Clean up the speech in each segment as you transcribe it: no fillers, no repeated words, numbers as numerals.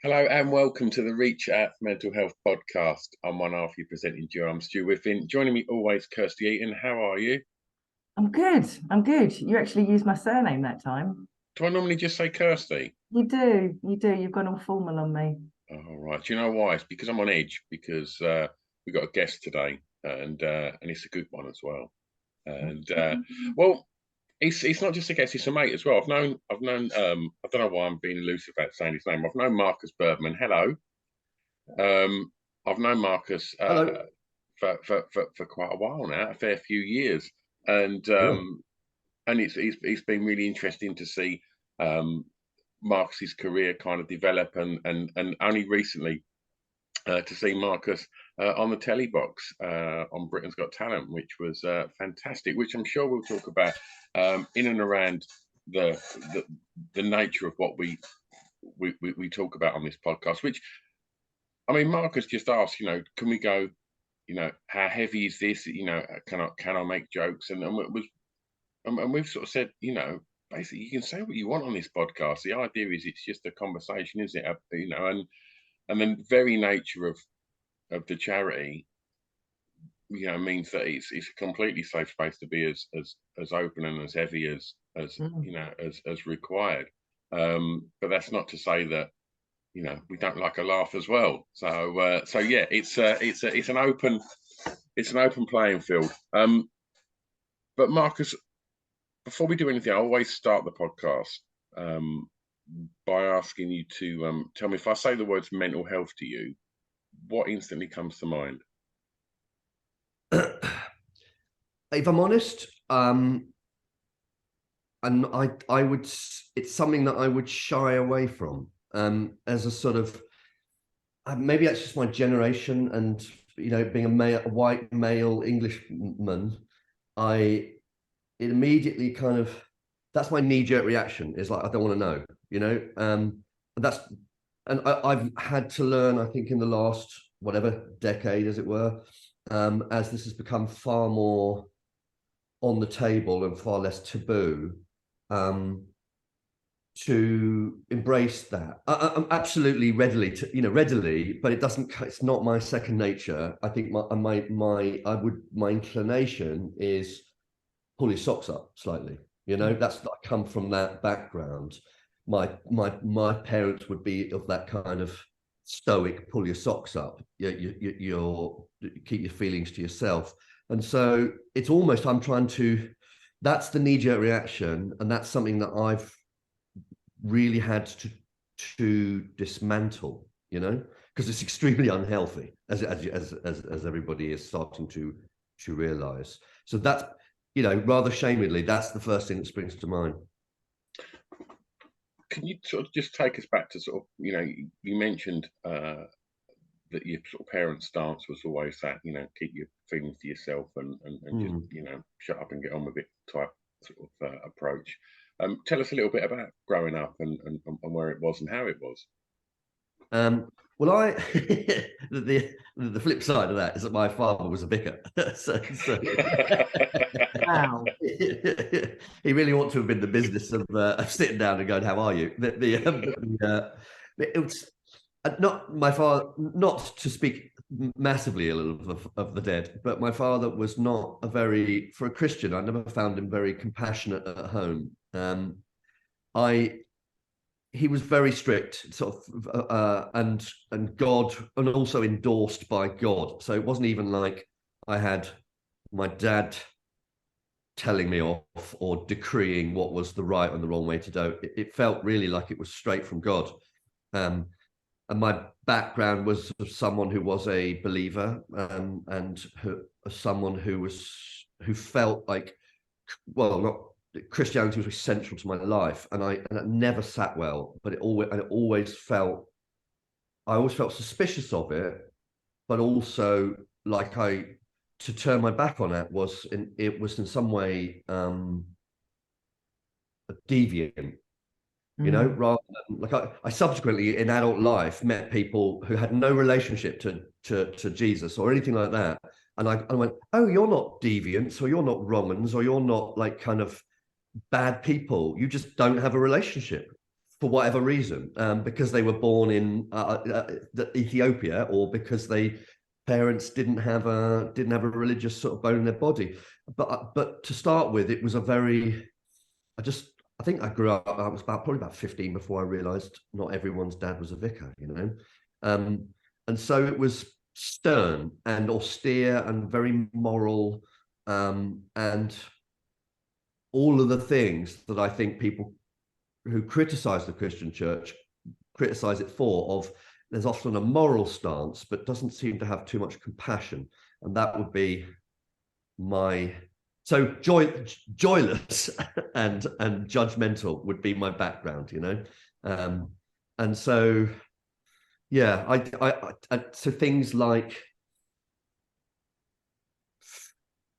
Hello and welcome to the Reach Out for Mental Health podcast. I'm one half you presenting you. I'm Stu Whiffin. Joining me always, Kirsty Eaton. How are you? I'm good. You actually used my surname that time. Do I normally just say Kirsty? You do. You've gone all formal on me. All right. Do you know why? It's because I'm on edge because we've got a guest today and it's a good one as well. And well, it's not just a guest, it's a mate as well. I've known I don't know why I'm being elusive about saying his name. I've known Markus Birdman. Hello. I've known Markus for quite a while now, a fair few years, and it's been really interesting to see Marcus's career kind of develop, and only recently to see Markus on the telly box on Britain's Got Talent, which was fantastic. Which I'm sure we'll talk about in and around the nature of what we talk about on this podcast. Which, I mean, Markus just asked, can we go? How heavy is this? Can I make jokes? And we've sort of said, basically you can say what you want on this podcast. The idea is it's just a conversation, is it? And then the very nature of the charity, means that it's a completely safe space to be as open and as heavy as required. But that's not to say that we don't like a laugh as well. So yeah, it's an open playing field. But Markus, before we do anything, I always start the podcast by asking you to tell me, if I say the words mental health to you, what instantly comes to mind? If I'm honest, and I would, it's something that I would shy away from. As a sort of, maybe that's just my generation, and being a white male Englishman, it immediately kind of, that's my knee-jerk reaction, is like, I don't want to know, and I've had to learn, I think, in the last decade, as it were, as this has become far more on the table and far less taboo, to embrace that. I'm absolutely readily, but it's not my second nature. I think my inclination is pull your socks up slightly. I come from that background. My parents would be of that kind of stoic, pull your socks up. You keep your feelings to yourself. And so it's almost, that's the knee-jerk reaction, and that's something that I've really had to dismantle, because it's extremely unhealthy, as everybody is starting to realize. So that's, rather shamedly, that's the first thing that springs to mind. Can you sort of just take us back to sort of, you mentioned that your sort of parents' stance was always that, keep your feelings to yourself and just, shut up and get on with it type sort of approach. Tell us a little bit about growing up and where it was and how it was. Well, the flip side of that is that my father was a vicar. so Wow. He really ought to have been the business of sitting down and going, "How are you?" It was not my father, not to speak massively ill of the dead, but my father was not for a Christian, I never found him very compassionate at home. He was very strict, sort of, and God, and also endorsed by God. So it wasn't even like I had my dad telling me off or decreeing what was the right and the wrong way to do. It felt really like it was straight from God. And my background was of someone who was a believer, and someone who felt like, Christianity was central to my life, and it never sat well. But I always felt suspicious of it, but also like to turn my back on it was in some way deviant. Rather than, like, I subsequently in adult life met people who had no relationship to Jesus or anything like that, and I went, oh, you're not deviants, or you're not wrong uns, or you're not like kind of bad people, you just don't have a relationship for whatever reason, because they were born in Ethiopia, or because parents didn't have a religious sort of bone in their body. But to start with, it was I think I grew up. I was probably about 15 before I realised not everyone's dad was a vicar, you know, and so it was stern and austere and very moral, and all of the things that I think people who criticize the Christian church criticize it for. There's often a moral stance, but doesn't seem to have too much compassion, and that would be joyless and judgmental would be my background, you know, and so yeah, so things like,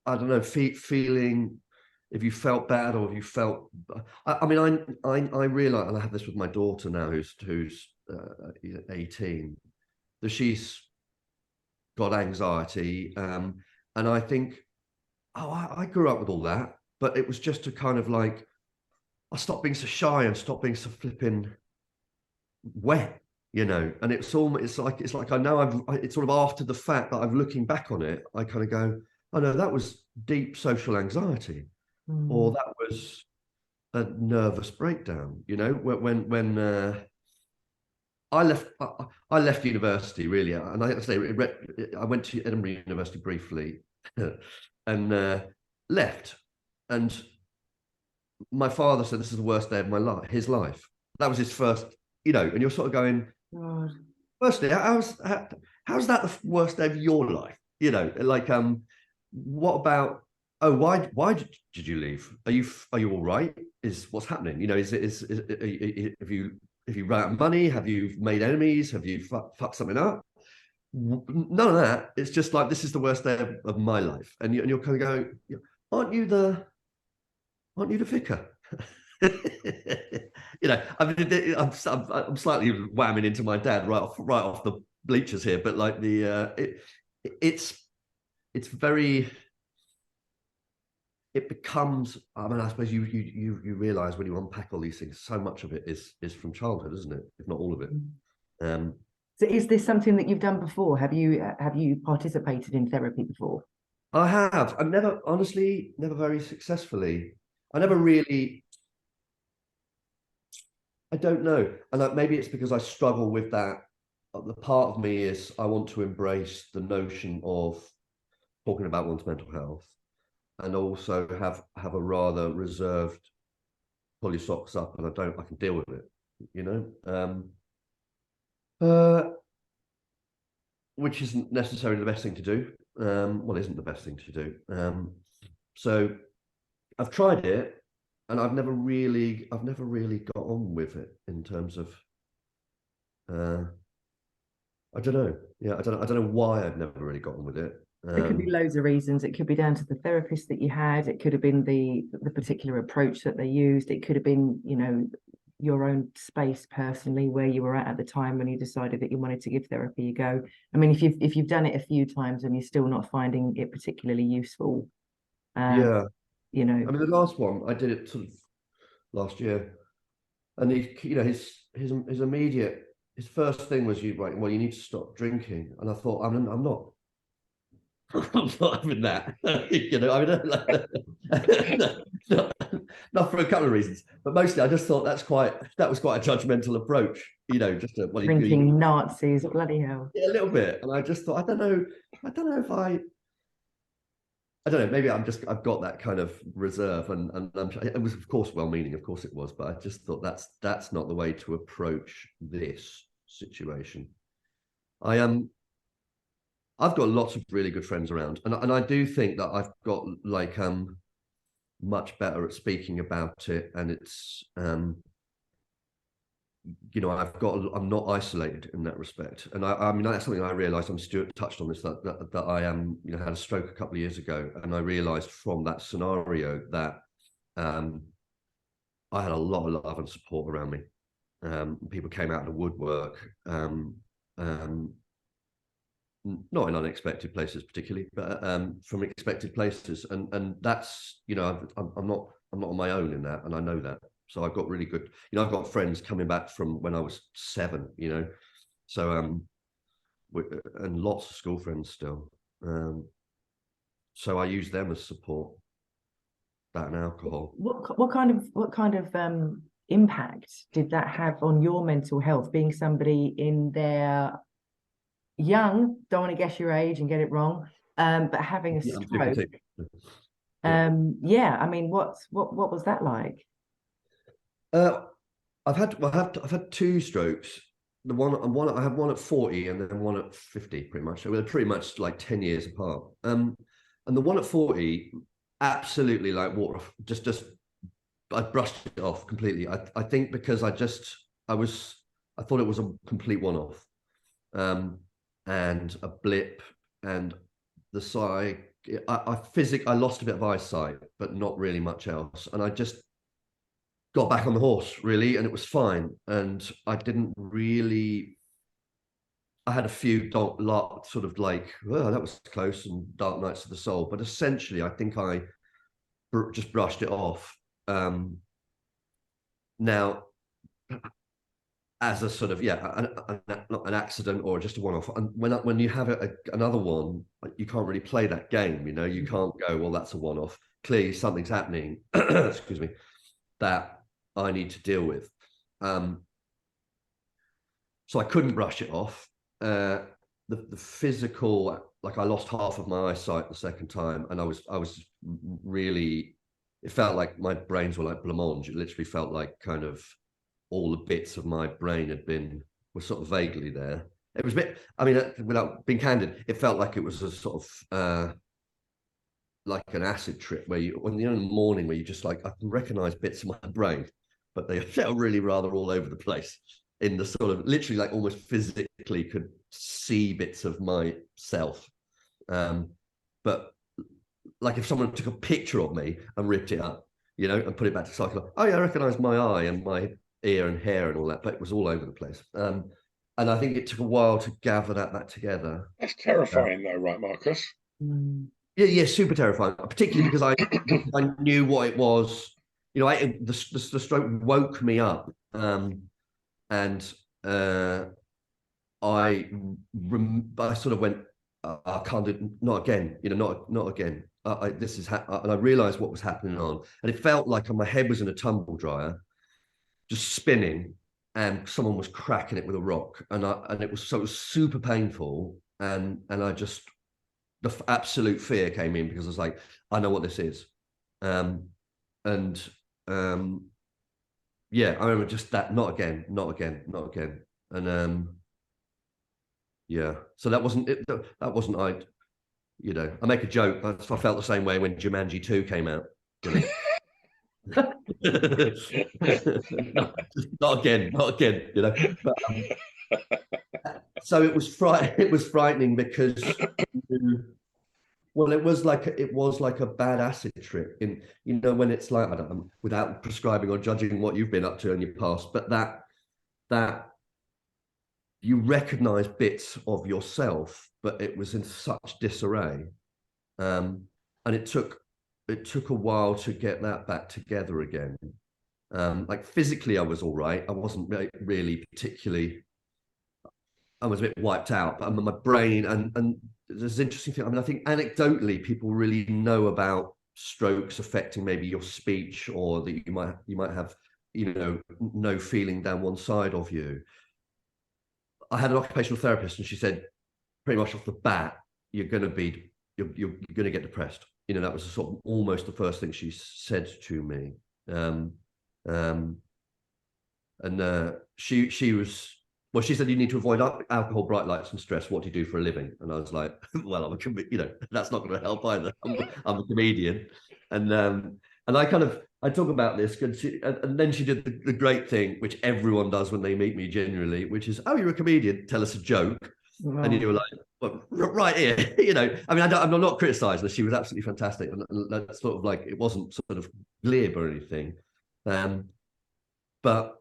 I don't know, feeling if you felt bad, or if you felt, I mean, I realize, and I have this with my daughter now, who's 18, that she's got anxiety, and I think, I grew up with all that, but it was just to kind of like, I stopped being so shy and stopped being so flipping wet, you know. And it's like I know it's sort of after the fact that I'm looking back on it, I kind of go, oh no, that was deep social anxiety, or that was a nervous breakdown, you know. When I left university, really, and I went to Edinburgh University briefly, and left, and my father said, this is the worst day of his life. That was his first, you know, and you're sort of going, God. Firstly, how's that the worst day of your life? You know, like, what about, why did you leave? Are you all right? What's happening? You know, if you run out of money, have you made enemies? Have you fucked something up? None of that. It's just like, this is the worst day of my life, and you're kind of going, aren't you the vicar? You know, I mean, I'm slightly whamming into my dad right off the bleachers here, but like it's very, it becomes, I mean, I suppose you realize when you unpack all these things, so much of it is from childhood, isn't it? If not all of it. So is this something that you've done before? Have you participated in therapy before? I have. I've never very successfully. I don't know. And maybe it's because I struggle with that. The part of me is, I want to embrace the notion of talking about one's mental health, and also have a rather reserved, pull your socks up, and I can deal with it, you know. Which isn't necessarily the best thing to do. Isn't the best thing to do. So I've tried it, and I've never really got on with it in terms of, I don't know. Yeah, I don't know why I've never really got on with it. There could be loads of reasons. It could be down to the therapist that you had. It could have been the particular approach that they used. It could have been, you know, your own space personally, where you were at the time when you decided that you wanted to give therapy a go. I mean, if you've done it a few times and you're still not finding it particularly useful, yeah, you know. I mean, the last one I did it sort of last year, and his immediate, his first thing was, you need to stop drinking, and I thought, I'm not. I'm not having that. You know, I mean, not for a couple of reasons, but mostly I just thought that was quite a judgmental approach. You know, just drinking Nazis, bloody hell. Yeah, a little bit. And I just thought, I don't know if I don't know. Maybe I've got that kind of reserve, and it was, of course, well-meaning. Of course, it was, but I just thought that's not the way to approach this situation. I've got lots of really good friends around, and I do think that I've got like much better at speaking about it, and it's you know, I'm not isolated in that respect. And I mean, that's something I realized, Stuart touched on this, that I am, you know, had a stroke a couple of years ago, and I realized from that scenario that I had a lot of love and support around me. People came out of the woodwork, not in unexpected places particularly, but from expected places, and that's, you know, I'm not on my own in that, and I know that. So I've got really good, I've got friends coming back from when I was 7, so and lots of school friends still. So I use them as support, that and alcohol. What kind of impact did that have on your mental health, being somebody in their young, don't want to guess your age and get it wrong, but having a stroke? Yeah, I mean, what was that like? I've had 2 strokes. I had one at 40 and then one at 50, pretty much. So we're pretty much like 10 years apart. And the one at 40, absolutely like water, just I brushed it off completely. I think because I thought it was a complete one-off, and a blip, and the side. I lost a bit of eyesight, but not really much else. And I just got back on the horse, really, and it was fine. And I didn't really. I had a few sort of like, oh, that was close, and dark nights of the soul. But essentially, I think I just brushed it off. Now, as a sort of not an accident or just a one-off. And when you have another one, you can't really play that game. You can't go, well, that's a one-off. Clearly, something's happening. Excuse me, that I need to deal with. So I couldn't brush it off. The physical, like I lost half of my eyesight the second time, and I was really. It felt like my brains were like blancmange. It literally felt like kind of all the bits of my brain were sort of vaguely there. It was a bit, I mean, without being candid, it felt like it was a sort of like an acid trip where when you're in the morning where you just like, I can recognize bits of my brain, but they felt really rather all over the place, in the sort of literally like almost physically could see bits of myself. But like if someone took a picture of me and ripped it up, and put it back to cycle, oh yeah, I recognize my eye and my ear and hair and all that, but it was all over the place. And I think it took a while to gather that together. That's terrifying though, right, Marcus? Yeah, super terrifying, particularly because I knew what it was. The stroke woke me up, and I sort of went, I can't do it, not again, not again. And I realized what was happening on, and it felt like my head was in a tumble dryer, just spinning, and someone was cracking it with a rock, and it was super painful, and I just, the absolute fear came in, because I was like, I know what this is, yeah, I remember just that, not again, and yeah, so that wasn't it. That wasn't I make a joke. I felt the same way when Jumanji 2 came out. Not again. But, so it was frightening because, well, it was like a bad acid trip. When it's like, I don't know, without prescribing or judging what you've been up to in your past, but that you recognize bits of yourself, but it was in such disarray, and it took a while to get that back together again. Like physically, I was all right. I wasn't really particularly. I was a bit wiped out, but my brain and there's an interesting thing. I mean, I think anecdotally, people really know about strokes affecting maybe your speech, or that you might have no feeling down one side of you. I had an occupational therapist, and she said pretty much off the bat, you're going to get depressed. That was sort of almost the first thing she said to me. She was, well, she said, you need to avoid alcohol, bright lights, and stress. What do you do for a living? And I was like, well, I'm a comedian. That's not going to help either. I'm a comedian. And I talk about this, and then she did the great thing, which everyone does when they meet me generally, which is, oh, you're a comedian, tell us a joke. Wow. And you were like, well, right here, I mean, I'm not criticizing her. She was absolutely fantastic. And that's sort of like, it wasn't sort of glib or anything. But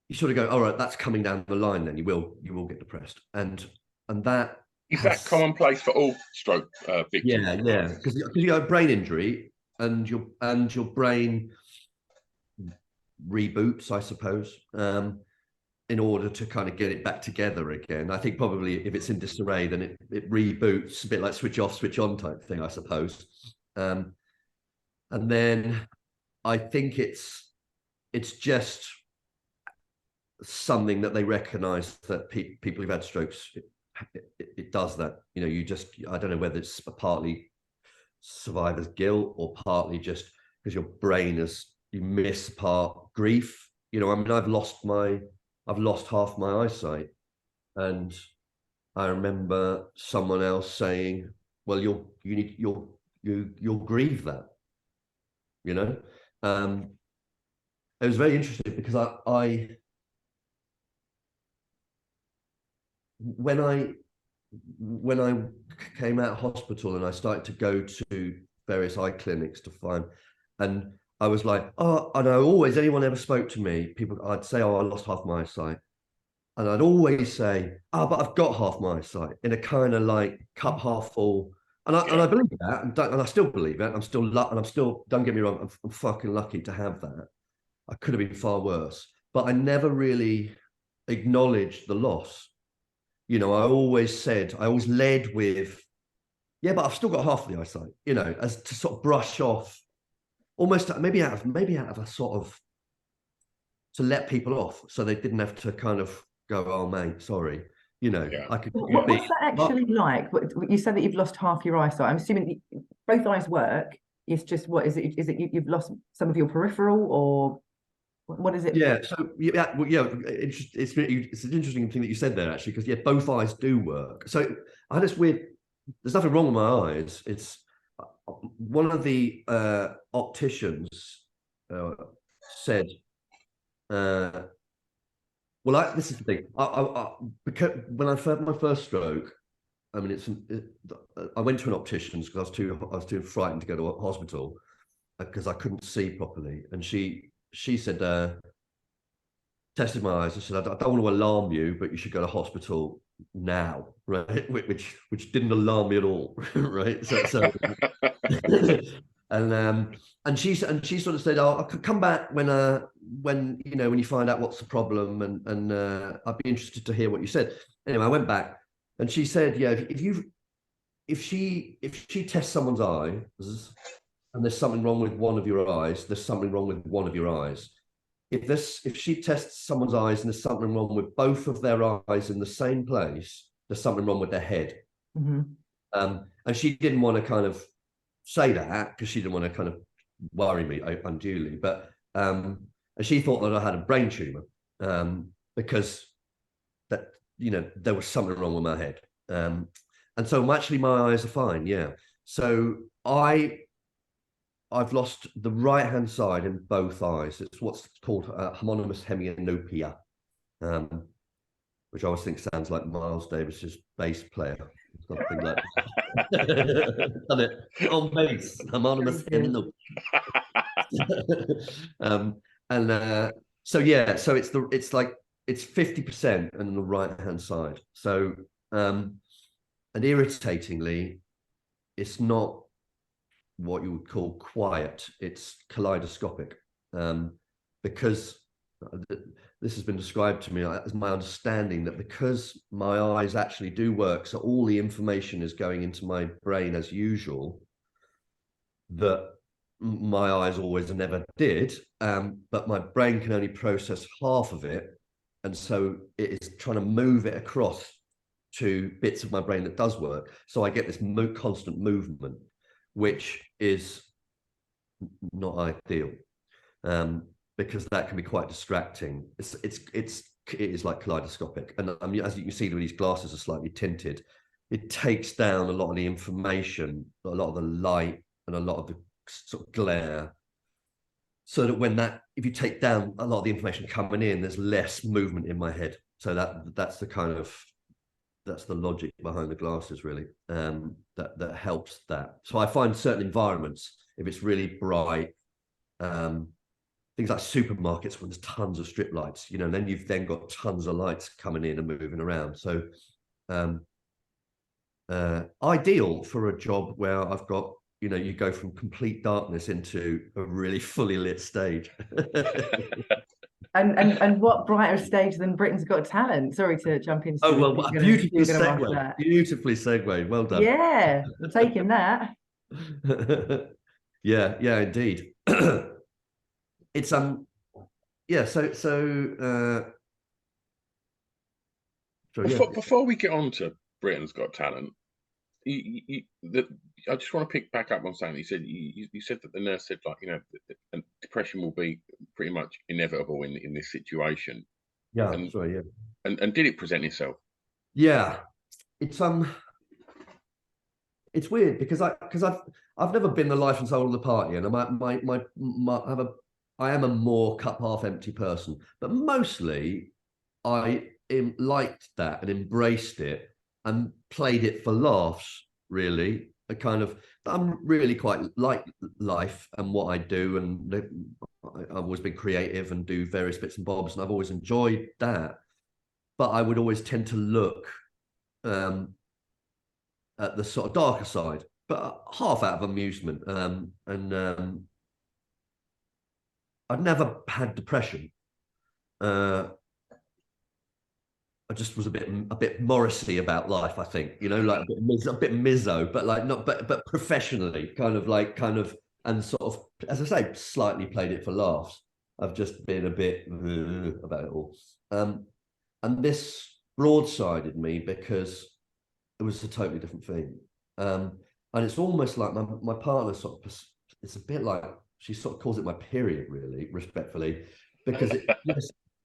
you sort of go, all right, that's coming down the line, then you will get depressed. And that is that commonplace for all stroke victims? Yeah, because you have a brain injury, and your brain reboots, I suppose, in order to kind of get it back together again. I think probably if it's in disarray, then it reboots, a bit like switch off, switch on type thing, I suppose. And then I think it's just something that they recognize that people who've had strokes, it does that. You know, I don't know whether it's partly survivor's guilt or partly just because your brain you miss part grief. You know, I mean, I've lost half my eyesight, and I remember someone else saying, well, you'll grieve that, you know. It was very interesting because when I came out of hospital and I started to go to various eye clinics to find, and I was like, oh, and anyone ever spoke to me, I'd say, oh, I lost half my eyesight. And I'd always say, oh, but I've got half my eyesight, in a kind of like cup half full. And I believe that, and I still believe it. I'm still, don't get me wrong, I'm fucking lucky to have that. I could have been far worse, but I never really acknowledged the loss. You know, I always led with, yeah, but I've still got half the eyesight, you know, as to sort of brush off, almost maybe out of a sort of, to let people off so they didn't have to kind of go, oh mate, sorry, you know. Yeah. I could. What's that actually like? You said that you've lost half your eyesight. I'm assuming both eyes work. It's just, what is it? Is it you've lost some of your peripheral, or what is it? Yeah. So yeah, well, yeah. It's an interesting thing that you said there, actually, because yeah, both eyes do work. So I had this weird. There's nothing wrong with my eyes. It's one of the opticians said. Well, this is the thing. Because when I had my first stroke, I mean, I went to an optician's because I was too frightened to go to a hospital because I couldn't see properly, and she said, tested my eyes and said, I don't want to alarm you, but you should go to hospital now, right? Which didn't alarm me at all, right? So and she sort of said, "Oh, I could come back when you find out what's the problem, and I'd be interested to hear what you said." Anyway, I went back, and she said, "Yeah, if she tests someone's eyes and there's something wrong with one of your eyes, there's something wrong with one of your eyes. If she tests someone's eyes and there's something wrong with both of their eyes in the same place, there's something wrong with their head." Mm-hmm. And she didn't want to kind of say that because she didn't want to kind of worry me unduly, but she thought that I had a brain tumor because that, you know, there was something wrong with my head, and so actually my eyes are fine. Yeah, so I've lost the right hand side in both eyes. It's what's called homonymous hemianopia, which I always think sounds like Miles Davis's bass player, something like that. Done it on bass, homonymous hemianopia. So yeah, so it's 50% on the right hand side. So and irritatingly, it's not what you would call quiet, it's kaleidoscopic, because this has been described to me as my understanding that because my eyes actually do work, so all the information is going into my brain as usual, that my eyes always never did, but my brain can only process half of it, and so it is trying to move it across to bits of my brain that does work, so I get this constant movement, which is not ideal, because that can be quite distracting. It is like kaleidoscopic, and I mean, as you can see, these glasses are slightly tinted. It takes down a lot of the information, a lot of the light, and a lot of the sort of glare, so that if you take down a lot of the information coming in, there's less movement in my head. So that's the logic behind the glasses, really, that helps that. So I find certain environments, if it's really bright, things like supermarkets when there's tons of strip lights, you know, and then you've got tons of lights coming in and moving around. So ideal for a job where I've got you know, you go from complete darkness into a really fully lit stage. And what brighter stage than Britain's Got Talent? Sorry to jump into. Oh well, you were gonna ask segued. that. Beautifully segued. Well done. Yeah, I'm taking that. Yeah, yeah, indeed. It's yeah. So Before we get on to Britain's Got Talent, I just want to pick back up on something you said. You said that the nurse said, like, you know, depression will be pretty much inevitable in this situation. Yeah, and, sorry, yeah. And did it present itself? Yeah, it's weird because I've never been the life and soul of the party, and I am a more cup half empty person, but mostly I liked that and embraced it and played it for laughs. Really, I'm really quite like life and what I do, and I've always been creative and do various bits and bobs, and I've always enjoyed that. But I would always tend to look at the sort of darker side, but half out of amusement. I'd never had depression. I just was a bit Morrissey about life, I think, you know, like a bit mizzo, but like not, but professionally, and sort of, as I say, slightly played it for laughs. I've just been a bit about it all, and this broadsided me because it was a totally different thing, and it's almost like my partner sort of, it's a bit like she sort of calls it my period, really, respectfully, because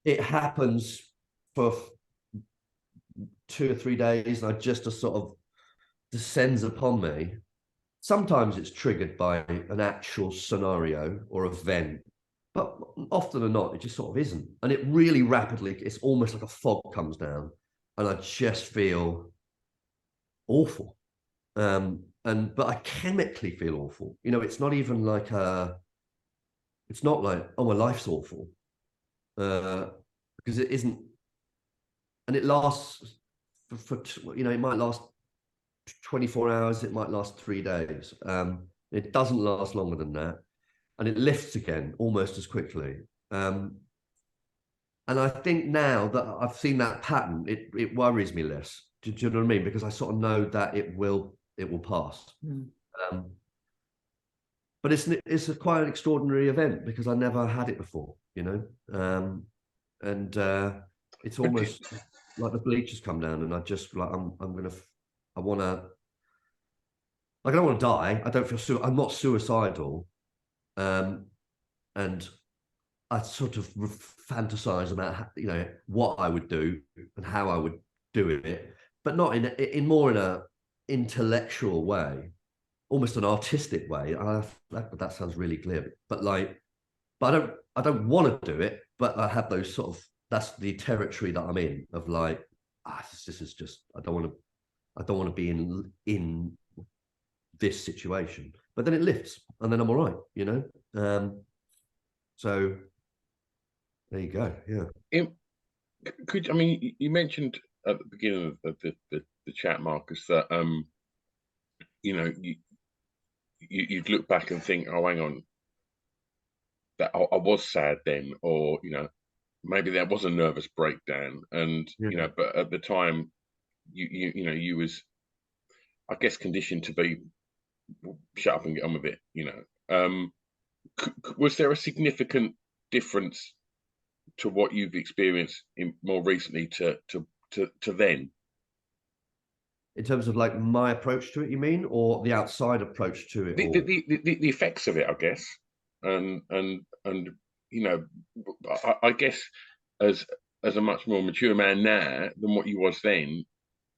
it happens for 2 or 3 days, and I just sort of descends upon me. Sometimes it's triggered by an actual scenario or event, but often or not, it just sort of isn't. And it really rapidly, it's almost like a fog comes down, and I just feel awful. But I chemically feel awful. You know, it's not even like it's not like, oh, my life's awful, because it isn't, and it lasts for you know, it might last 24 hours, it might last 3 days. It doesn't last longer than that, and it lifts again almost as quickly. And I think now that I've seen that pattern, it worries me less. Do you know what I mean? Because I sort of know that it will pass. But it's quite an extraordinary event because I never had it before, you know. It's almost like the bleachers come down, and I just like I don't want to die. I don't feel I'm not suicidal, and I sort of fantasize about, you know, what I would do and how I would do it, but not in more in a intellectual way, almost an artistic way. That sounds really glib, but I don't want to do it, but I have those sort of, that's the territory that I'm in, of like, this is just, I don't want to be in this situation. But then it lifts, and then I'm all right, you know. So there you go. Yeah. I mean, you mentioned at the beginning of the chat, Marcus, that you know, you'd look back and think, oh, hang on, that I was sad then, or, you know, maybe there was a nervous breakdown, and you know, but at the time, you know, you was, I guess, conditioned to be shut up and get on with it. You know, was there a significant difference to what you've experienced more recently to then? In terms of like my approach to it, you mean, or the outside approach to it? The effects of it, I guess, and you know, I guess as a much more mature man now than what you was then,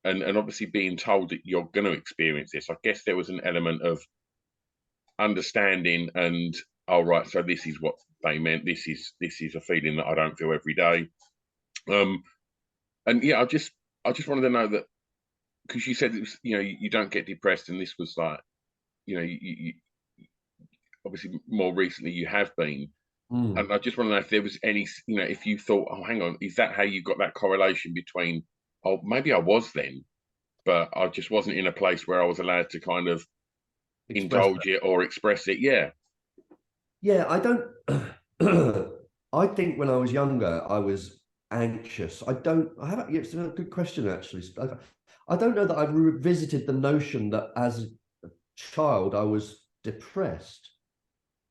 and obviously being told that you're going to experience this, I guess there was an element of understanding and, all right, so this is what they meant. This is a feeling that I don't feel every day. And yeah, I just wanted to know that, because you said it was, you know, you don't get depressed, and this was like, you know, you obviously more recently you have been. And I just want to know if there was any, you know, if you thought, oh, hang on, is that how you got that correlation between, oh, maybe I was then, but I just wasn't in a place where I was allowed to kind of indulge it or express it. Yeah. Yeah, I don't. I think when I was younger, I was anxious. I haven't. It's a good question, actually. I don't know that I've revisited the notion that as a child I was depressed.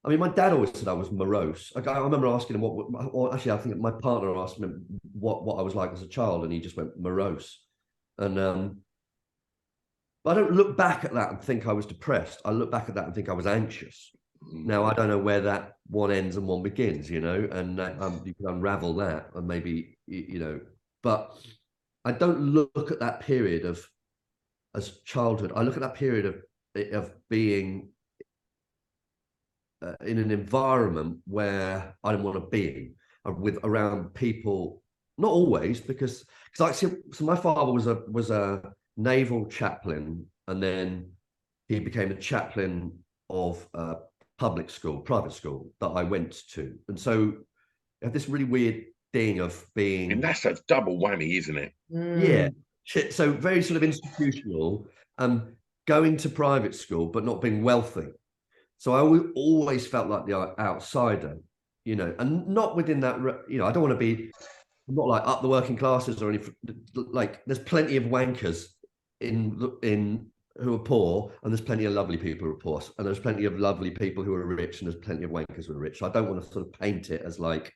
I mean, my dad always said I was morose. Like, I remember asking him or actually, I think my partner asked him what I was like as a child, and he just went morose. And I don't look back at that and think I was depressed. I look back at that and think I was anxious. Now, I don't know where that one ends and one begins, you know, and you can unravel that and maybe, you know, but I don't look at that period as childhood. I look at that period of being in an environment where I didn't want to be, around people, not always, because so my father was a naval chaplain, and then he became a chaplain of private school that I went to. And so I had this really weird thing of being... And that's a double whammy, isn't it? Yeah. So very sort of institutional, going to private school, but not being wealthy. So I always felt like the outsider, you know, and not within that, you know, I don't want to be, not like up the working classes or anything. Like, there's plenty of wankers in who are poor, and there's plenty of lovely people who are poor, and there's plenty of lovely people who are rich, and there's plenty of wankers who are rich. So I don't want to sort of paint it as like,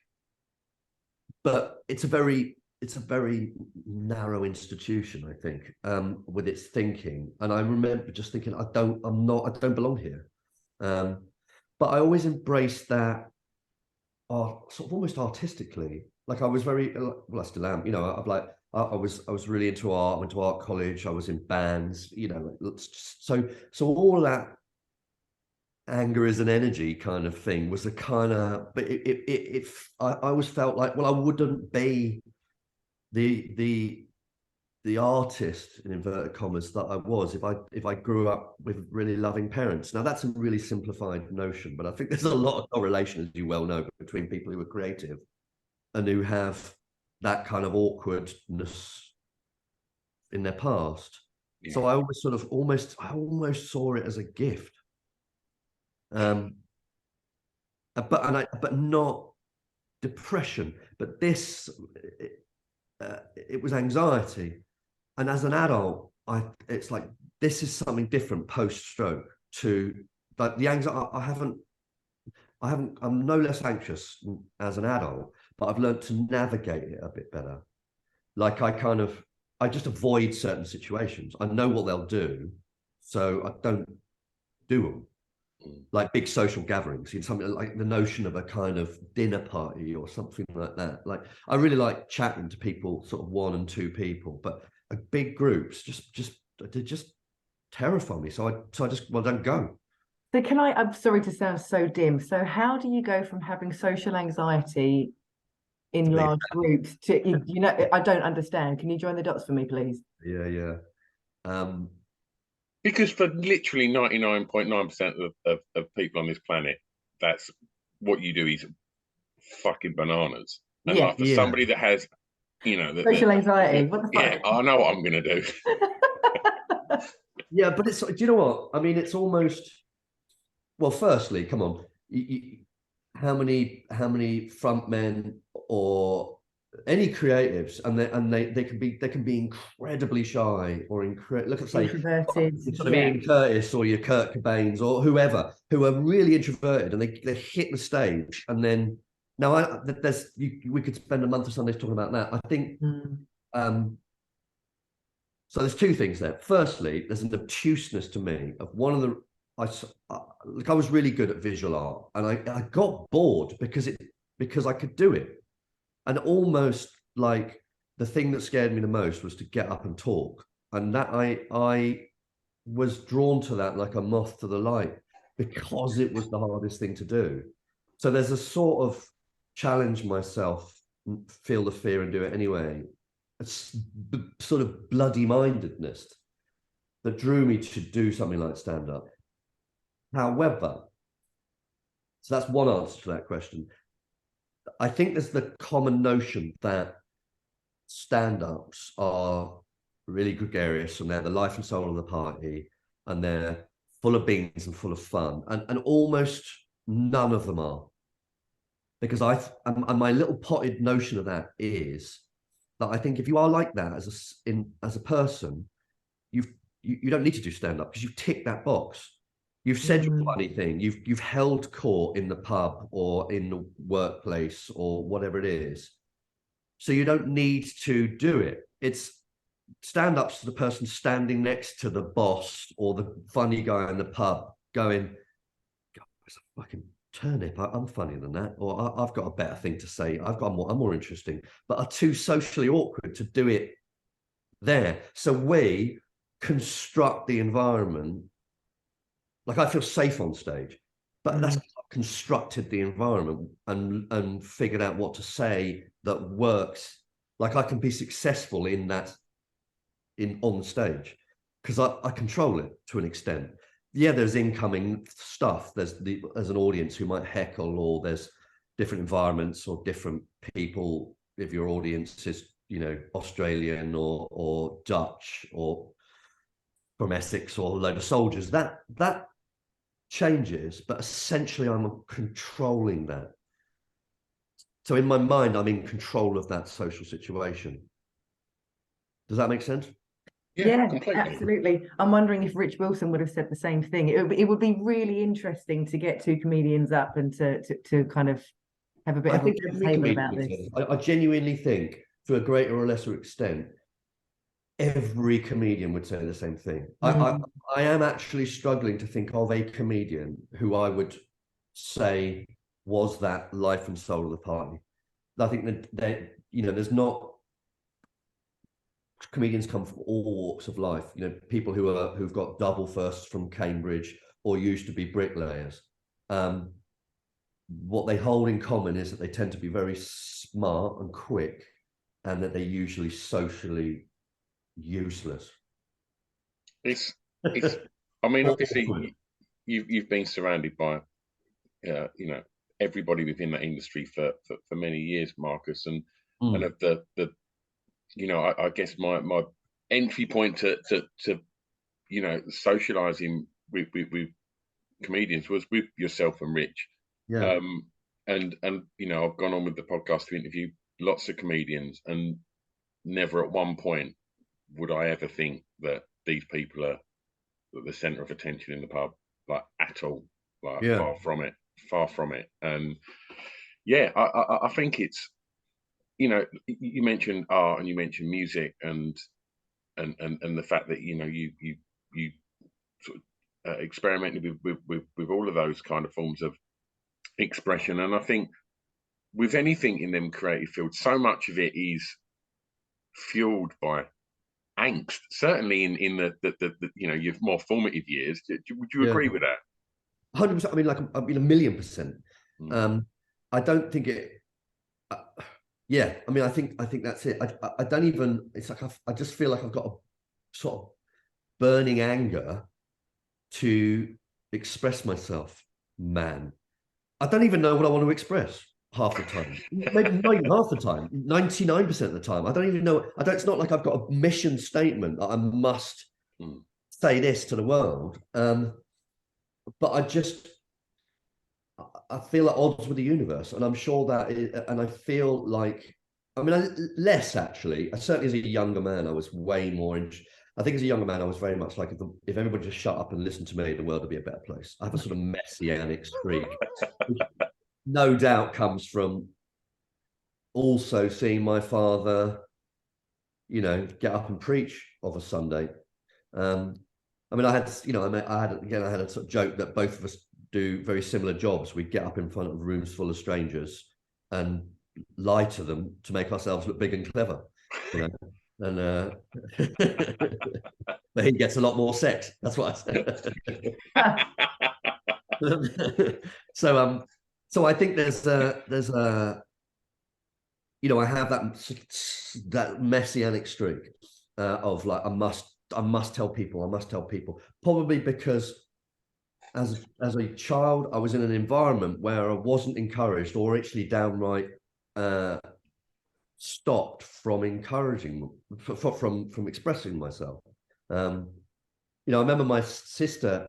but it's a very narrow institution, I think, with its thinking. And I remember just thinking, I don't belong here. But I always embraced that sort of almost artistically. Like, I was very, well, I still am, you know, I was really into art. I went to art college. I was in bands, you know. So all that anger is an energy kind of thing was a kind of, but I always felt like, well, I wouldn't be the artist, in inverted commas, that I was if I grew up with really loving parents. Now, that's a really simplified notion, but I think there's a lot of correlation, as you well know, between people who are creative and who have that kind of awkwardness in their past. Yeah. So I always sort of almost saw it as a gift. But not depression. But this, it was anxiety. And as an adult, it's like, this is something different post-stroke to like the anxiety. I'm no less anxious as an adult, but I've learned to navigate it a bit better. Like, I just avoid certain situations. I know what they'll do, so I don't do them. Like big social gatherings, something like the notion of a kind of dinner party or something like that. Like, I really like chatting to people, sort of 1 and 2 people, but big groups they just terrify me. So I just don't go. So I'm sorry to sound so dim. So how do you go from having social anxiety in large groups to, you know, I don't understand. Can you join the dots for me, please? Yeah. Because for literally 99.9% of people on this planet, that's what you do is fucking bananas. And like, for somebody that has, you know, social anxiety, what the fuck? Yeah, I know what I'm going to do. Yeah, but do you know what? I mean, it's almost, well, firstly, come on, how many frontmen or any creatives, and they can be incredibly shy or look at, say, introverted, sort of Ian Curtis or your Kurt Cobains or whoever, who are really introverted, and they hit the stage, and then now we could spend a month or Sundays talking about that. I think so there's 2 things there. Firstly, there's an obtuseness to me of one of the I was really good at visual art, and I got bored because I could do it. And almost like the thing that scared me the most was to get up and talk. And that I was drawn to that like a moth to the light, because it was the hardest thing to do. So there's a sort of challenge myself, feel the fear and do it anyway. It's sort of bloody-mindedness that drew me to do something like stand-up. However, so that's one answer to that question. I think there's the common notion that stand-ups are really gregarious, and they're the life and soul of the party, and they're full of beans and full of fun, and almost none of them are. Because and my little potted notion of that is that I think if you are like that as a person, you don't need to do stand-up because you've ticked that box. You've said your funny thing. You've held court in the pub or in the workplace or whatever it is. So you don't need to do it. It's stand-ups to the person standing next to the boss or the funny guy in the pub going, God, it's a fucking turnip. I'm funnier than that. Or I've got a better thing to say. I'm more interesting, but are too socially awkward to do it there. So we construct the environment. Like I feel safe on stage, but that's constructed the environment and figured out what to say that works. Like I can be successful in that on stage because I control it to an extent. Yeah, there's incoming stuff. There's an audience who might heckle, or there's different environments or different people. If your audience is, Australian or Dutch or from Essex or a load of soldiers, that changes, but essentially I'm controlling that. So in my mind, I'm in control of that social situation. Does that make sense? Yeah, completely. Absolutely. I'm wondering if Rich Wilson would have said the same thing. It would be really interesting to get two comedians up and to kind of have a bit of a table about this. I genuinely think, to a greater or lesser extent, every comedian would say the same thing. I am actually struggling to think of a comedian who I would say was that life and soul of the party. I think that there's not. Comedians come from all walks of life. People who've got double firsts from Cambridge or used to be bricklayers. What they hold in common is that they tend to be very smart and quick, and that they're usually socially useless. It's I mean, obviously you've been surrounded by everybody within that industry for many years, Marcus, and of the I guess my entry point to socializing with comedians was with yourself and Rich. And I've gone on with the podcast to interview lots of comedians, and never at one point would I ever think that these people are the center of attention in the pub, like at all. Like far from it. And I think it's, you mentioned art and you mentioned music and the fact that you sort of experimented with all of those kind of forms of expression. And I think with anything in them creative fields, so much of it is fueled by angst. Certainly in the your more formative years. Would you agree with that? 100%. I mean, like, 1,000,000%. I don't think it. Yeah, I mean, I think that's it. I don't even. It's like I just feel like I've got a sort of burning anger to express myself. Man, I don't even know what I want to express half the time. Maybe not even half the time. 99% of the time, I don't even know. It's not like I've got a mission statement that I must say this to the world. But I feel at odds with the universe, and I'm sure that and I feel like, I mean, less actually. Certainly as a younger man, I was way more I think as a younger man, I was very much like, if everybody just shut up and listened to me, the world would be a better place. I have a sort of messianic streak, which no doubt comes from also seeing my father, get up and preach of a Sunday. I mean, I had a sort of joke that both of us do very similar jobs. We get up in front of rooms full of strangers and lie to them to make ourselves look big and clever, and but he gets a lot more sex. That's what I said. So I think there's I have that messianic streak of like, I must tell people, probably because as a child, I was in an environment where I wasn't encouraged, or actually downright stopped from encouraging, from expressing myself. I remember my sister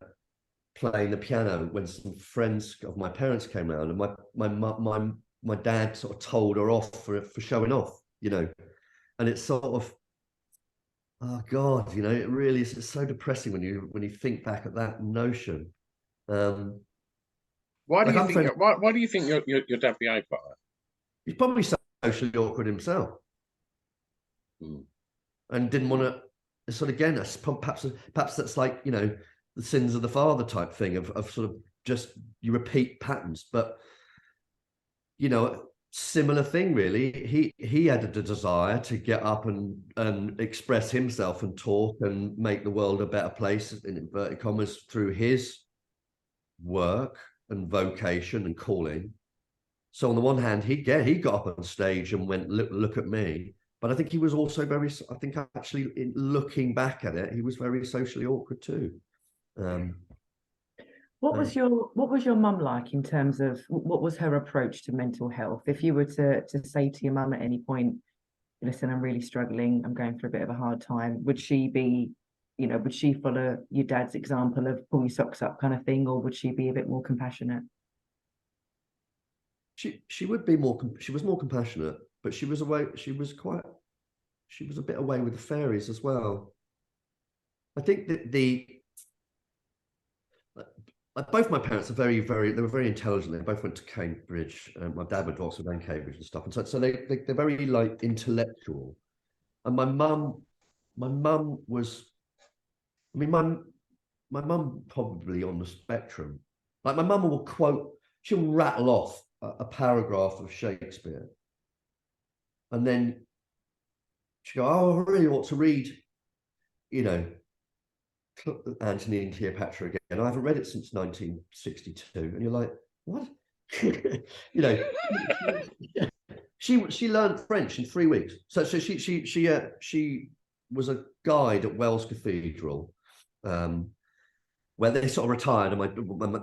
playing the piano when some friends of my parents came around, and my dad sort of told her off for showing off, and it's sort of, oh God, it really is. It's so depressing when you think back at that notion. Why do like you I'm think? friends, Why do you think your dad behaved like that? he's probably socially awkward himself, and didn't want to. Sort of, again, perhaps that's like the sins of the father type thing of sort of just you repeat patterns, but similar thing really. He had a desire to get up and express himself and talk and make the world a better place, in inverted commas, through his work and vocation and calling. So on the one hand, he got up on stage and went, look at me. But I think he was also actually, in looking back at it, he was very socially awkward too. What was your mum like in terms of what was her approach to mental health? If you were to say to your mum at any point, listen, I'm really struggling, I'm going through a bit of a hard time, would she follow your dad's example of pull your socks up kind of thing, or would she be a bit more compassionate? She would be more. She was more compassionate, but she was away. She was a bit away with the fairies as well. I think that both my parents are they were very intelligent. They both went to Cambridge. My dad went to Oxford and Cambridge and stuff. And so they're very like intellectual. And my mum was, I mean, my mum probably on the spectrum. Like my mum will she'll rattle off a paragraph of Shakespeare. And then she'll go, oh, I really ought to read, Antony and Cleopatra again. I haven't read it since 1962. And you're like, what? She learned French in 3 weeks. So she was a guide at Wells Cathedral, where they sort of retired, and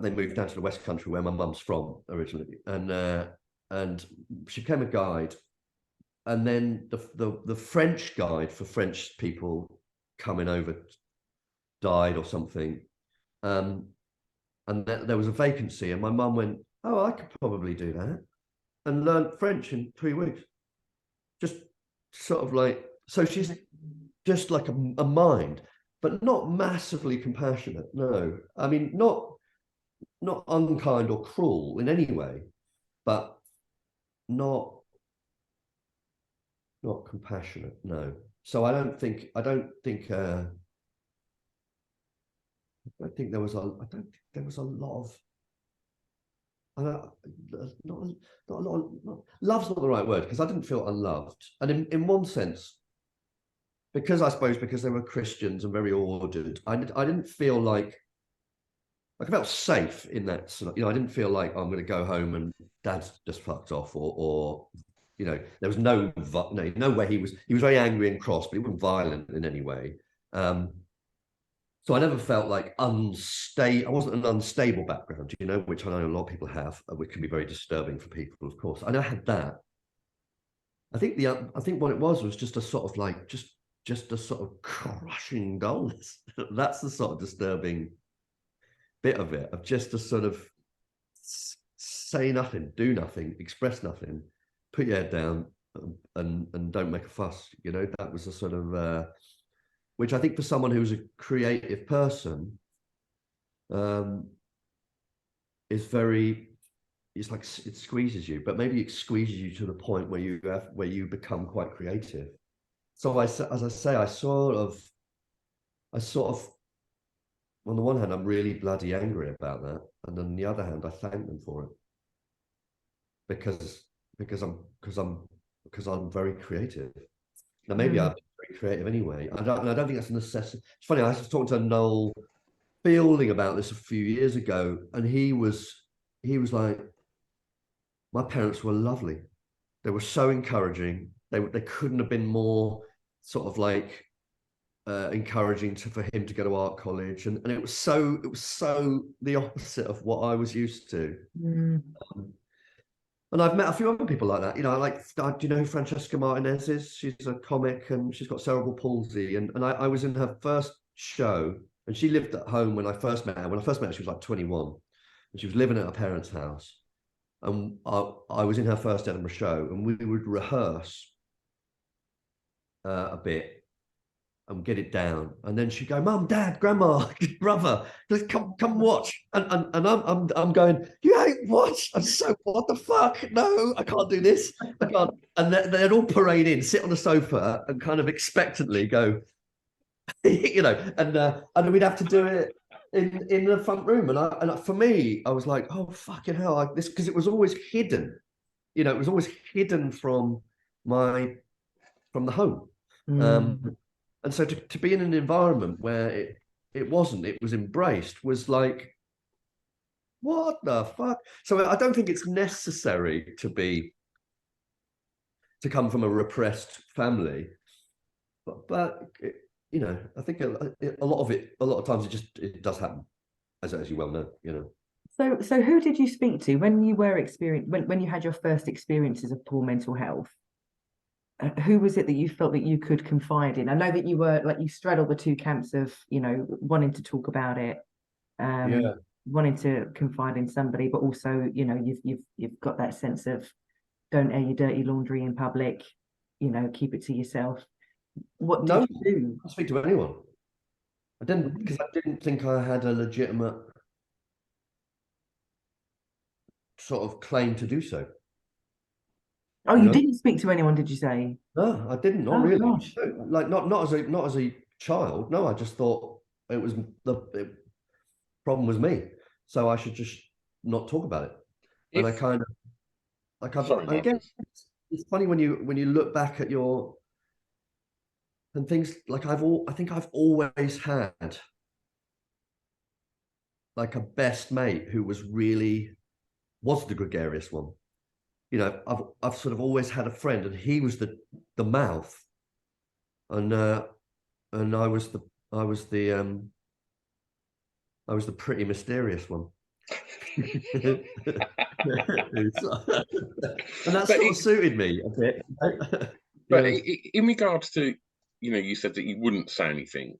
they moved down to the West Country, where my mum's from originally, and she became a guide. And then the French guide for French people coming over died or something, and there was a vacancy, and my mum went, oh, I could probably do that, and learned French in 3 weeks. Just sort of like, so she's just like a mind, but not massively compassionate. No, I mean, not unkind or cruel in any way, but not compassionate. No. So I don't think there was a lot of, not a lot of, love's not the right word, because I didn't feel unloved. And in one sense, because they were Christians and very ordered, I didn't feel like I felt safe in that. I didn't feel like, oh, I'm going to go home and Dad's just fucked off, or there was no way. He was very angry and cross, but he wasn't violent in any way. So I never felt like unstable. I wasn't an unstable background, which I know a lot of people have, which can be very disturbing for people, of course. I had that. I think what it was just a sort of like just a sort of crushing dullness. That's the sort of disturbing bit of it, of just to sort of say nothing, do nothing, express nothing, put your head down, and don't make a fuss. That was a sort of which I think for someone who's a creative person, is very, it's like it squeezes you, but maybe it squeezes you to the point where you become quite creative. So as I say, I sort of, on the one hand, I'm really bloody angry about that, and on the other hand, I thank them for it, because I'm very creative. Now maybe I'm very creative anyway. I don't think that's a necessity. It's funny. I was talking to Noel Fielding about this a few years ago, and he was like, my parents were lovely. They were so encouraging. They couldn't have been more sort of like encouraging for him to go to art college, and it was so the opposite of what I was used to. And I've met a few other people like that. Do you know who Francesca Martinez is? She's a comic, and she's got cerebral palsy. And I was in her first show And she lived at home when I first met her. When I first met her, she was like 21, and she was living at her parents' house. And I was in her first Edinburgh show, and we would rehearse a bit and get it down, and then she'd go, "Mum, Dad, Grandma, brother, come watch." And I'm going, "You ain't watch." I'm so, what the fuck? No, I can't do this. I can't. And they'd all parade in, sit on the sofa, and kind of expectantly go, you know, and we'd have to do it in the front room. And for me, I was like, "Oh fucking hell!" This, because it was always hidden. You know, it was always hidden from the home. And so to be in an environment where it wasn't, it was embraced, was like, what the fuck? So I don't think it's necessary to come from a repressed family, but you know, I think a lot of times it does happen, as you well know, you know. So who did you speak to when you were when you had your first experiences of poor mental health? Who was it that you felt that you could confide in? I know that you were like, you straddle the two camps of, you know, wanting to talk about it, wanting to confide in somebody, but also, you know, you've got that sense of don't air your dirty laundry in public, you know, keep it to yourself. What did you do? I speak to anyone. I didn't, because I didn't think I had a legitimate sort of claim to do so. Oh, you didn't speak to anyone, did you say? No, I didn't. Not really. Gosh. Like not as a child. No, I just thought the problem was me, so I should just not talk about it. And I kind of like again, it's funny when you look back at your and things like I think I've always had like a best mate who was the gregarious one. You know, I've sort of always had a friend, and he was the mouth, and I was the pretty mysterious one. And that sort of suited me a bit. But in regards to, you know, you said that you wouldn't say anything.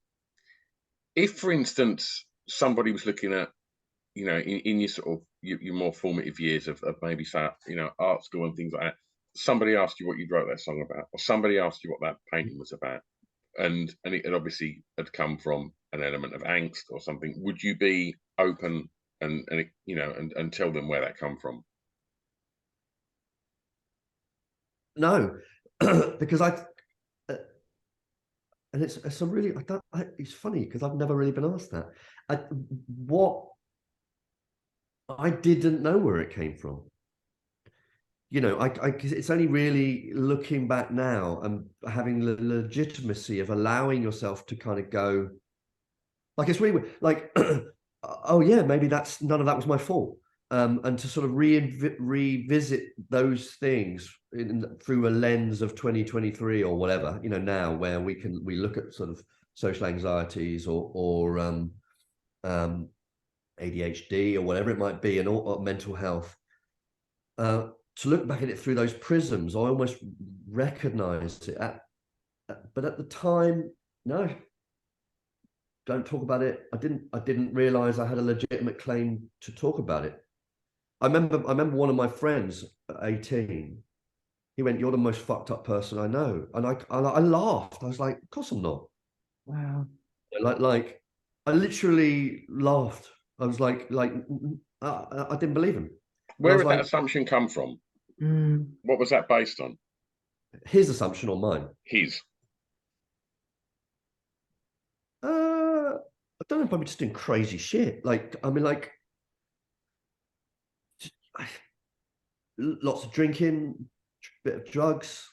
If, for instance, somebody was looking at, you know, in your sort of your more formative years of maybe, say, you know, art school and things like that, somebody asked you what you wrote that song about, or somebody asked you what that painting was about, and it obviously had come from an element of angst or something, would you be open and you know, and tell them where that come from? No, because and it's a really, it's funny because I've never really been asked that. I didn't know where it came from. You know, it's only really looking back now and having the legitimacy of allowing yourself to kind of go, like, it's really like, oh yeah, maybe none of that was my fault. And to sort of revisit those things through a lens of 2023 or whatever, you know, now where we look at sort of social anxieties or ADHD or whatever it might be, and or mental health. To look back at it through those prisms, I almost recognized it. But at the time, no, don't talk about it. I didn't realize I had a legitimate claim to talk about it. I remember one of my friends at 18. He went, "You're the most fucked up person I know," and I laughed. I was like, "Of course I'm not." Wow. Like I literally laughed. I was like I didn't believe him. Where did that assumption come from? What was that based on? His assumption or mine? His. I don't know, probably just doing crazy shit. Like, I mean, like, lots of drinking, bit of drugs,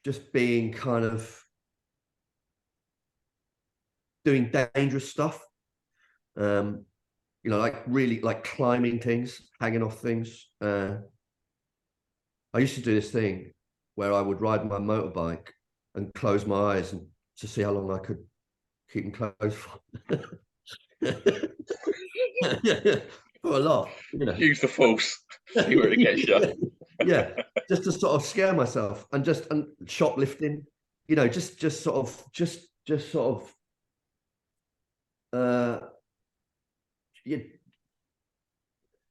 just being kind of doing dangerous stuff. You know, like really like climbing things, hanging off things. I used to do this thing where I would ride my motorbike and close my eyes and to see how long I could keep them closed for. For a laugh, you know. Use the force. See where it gets you. Yeah, just to sort of scare myself, and shoplifting, you know, just sort of yeah,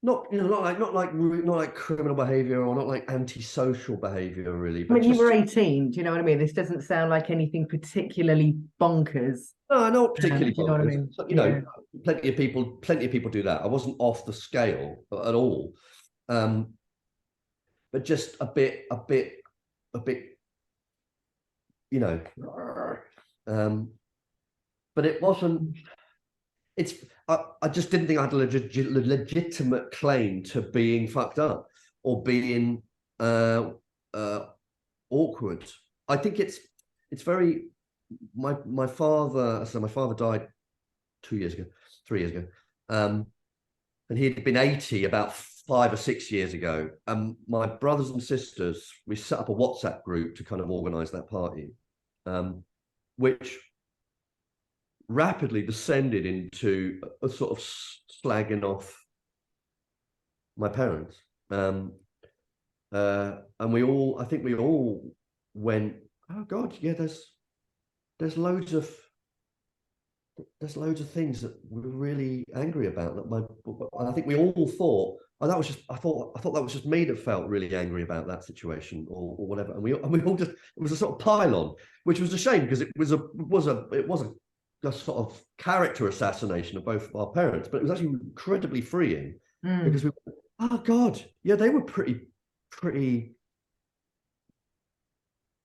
not like criminal behavior, or not like antisocial behavior, really. I But mean, you just, were 18. Do you know what I mean? This doesn't sound like anything particularly bonkers. no, not particularly Do you know what I bonkers. mean? So, Yeah. plenty of people do that. I wasn't off the scale at all, but just a bit, you know. But it wasn't. It's. I just didn't think I had a legitimate claim to being fucked up or being awkward. I think it's very. My father. So my father died 3 years ago, and he'd been 80 about 5 or 6 years ago. And my brothers and sisters, we set up a WhatsApp group to kind of organise that party, which rapidly descended into a sort of slagging off my parents. And I think we all went, oh God, yeah, there's loads of things that we're really angry about. And I think we all thought, oh, that was just, I thought that was just me that felt really angry about that situation, or whatever. And we all just, it was a sort of pile-on, which was a shame, because it was a sort of character assassination of both of our parents, but it was actually incredibly freeing, because we, oh God, yeah, they were pretty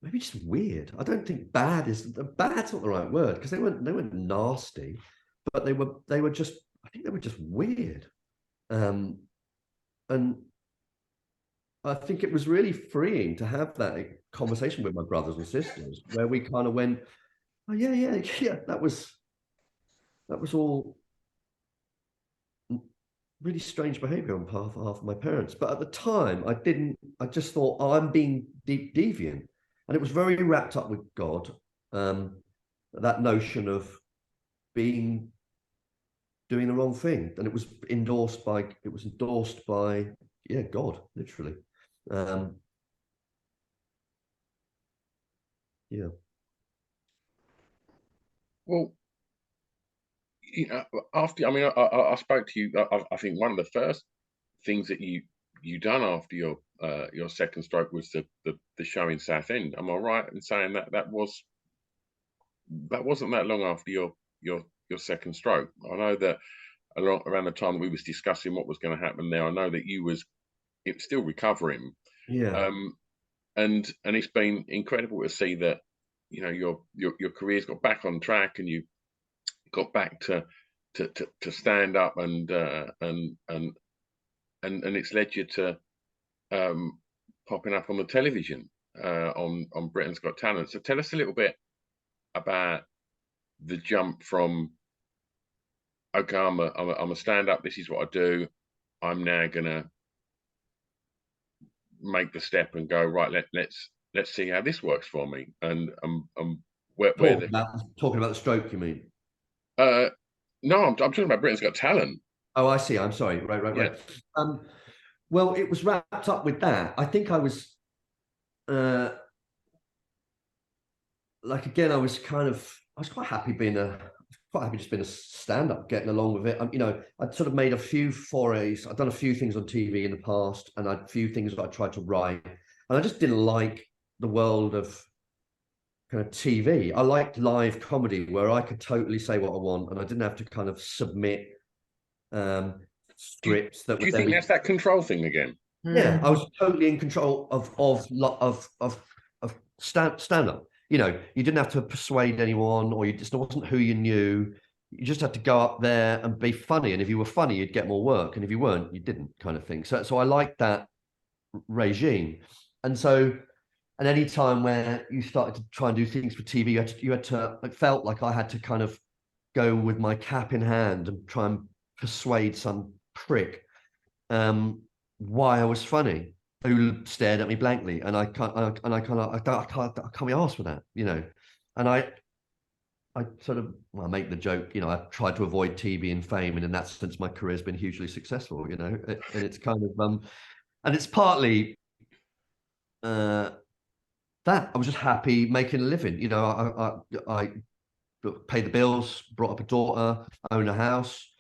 maybe just weird. I don't think bad's not the right word, because they weren't nasty, but they were just, I think they were just weird. And I think it was really freeing to have that conversation with my brothers and sisters, where we kind of went, oh yeah, that was all really strange behavior on behalf of my parents. But at the time, I just thought, oh, I'm being deviant. And it was very wrapped up with God, that notion of doing the wrong thing. And it was endorsed by God, literally. Yeah. Well, after, I mean, I spoke to you. I think one of the first things that you done after your second stroke was the show in Southend. Am I right in saying that wasn't that long after your second stroke? I know that around the time that we was discussing what was going to happen there, I know that you was still recovering. Yeah. And it's been incredible to see that, your career's got back on track, and you got back to stand up, and it's led you to popping up on the television, on Britain's Got Talent. So tell us a little bit about the jump from, okay, I'm a stand up, this is what I do, I'm now gonna make the step and go, right, let's see how this works for me. And where talking about the stroke, you mean? No, I'm talking about Britain's Got Talent. Oh, I see. I'm sorry. Right. Yeah. Well, it was wrapped up with that. I think I was, again, I was quite happy just being a stand-up, getting along with it. I'd sort of made a few forays. I'd done a few things on TV in the past, and I'd few things that I tried to write, and I just didn't like the world of kind of TV. I liked live comedy, where I could totally say what I want, and I didn't have to kind of submit scripts that. Do you think that's that control thing again? Yeah, I was totally in control of stand up. You didn't have to persuade anyone, or it wasn't who you knew. You just had to go up there and be funny, and if you were funny, you'd get more work, and if you weren't, you didn't, kind of thing. So I liked that regime, and any time where you started to try and do things for TV, you had to. It felt like I had to kind of go with my cap in hand and try and persuade some prick why I was funny, who stared at me blankly, and I can't be asked for that, and I sort of, well, make the joke, I tried to avoid TV and fame, and in that sense my career's been hugely successful, and it's kind of and it's partly that I was just happy making a living. paid the bills, brought up a daughter, owned a house,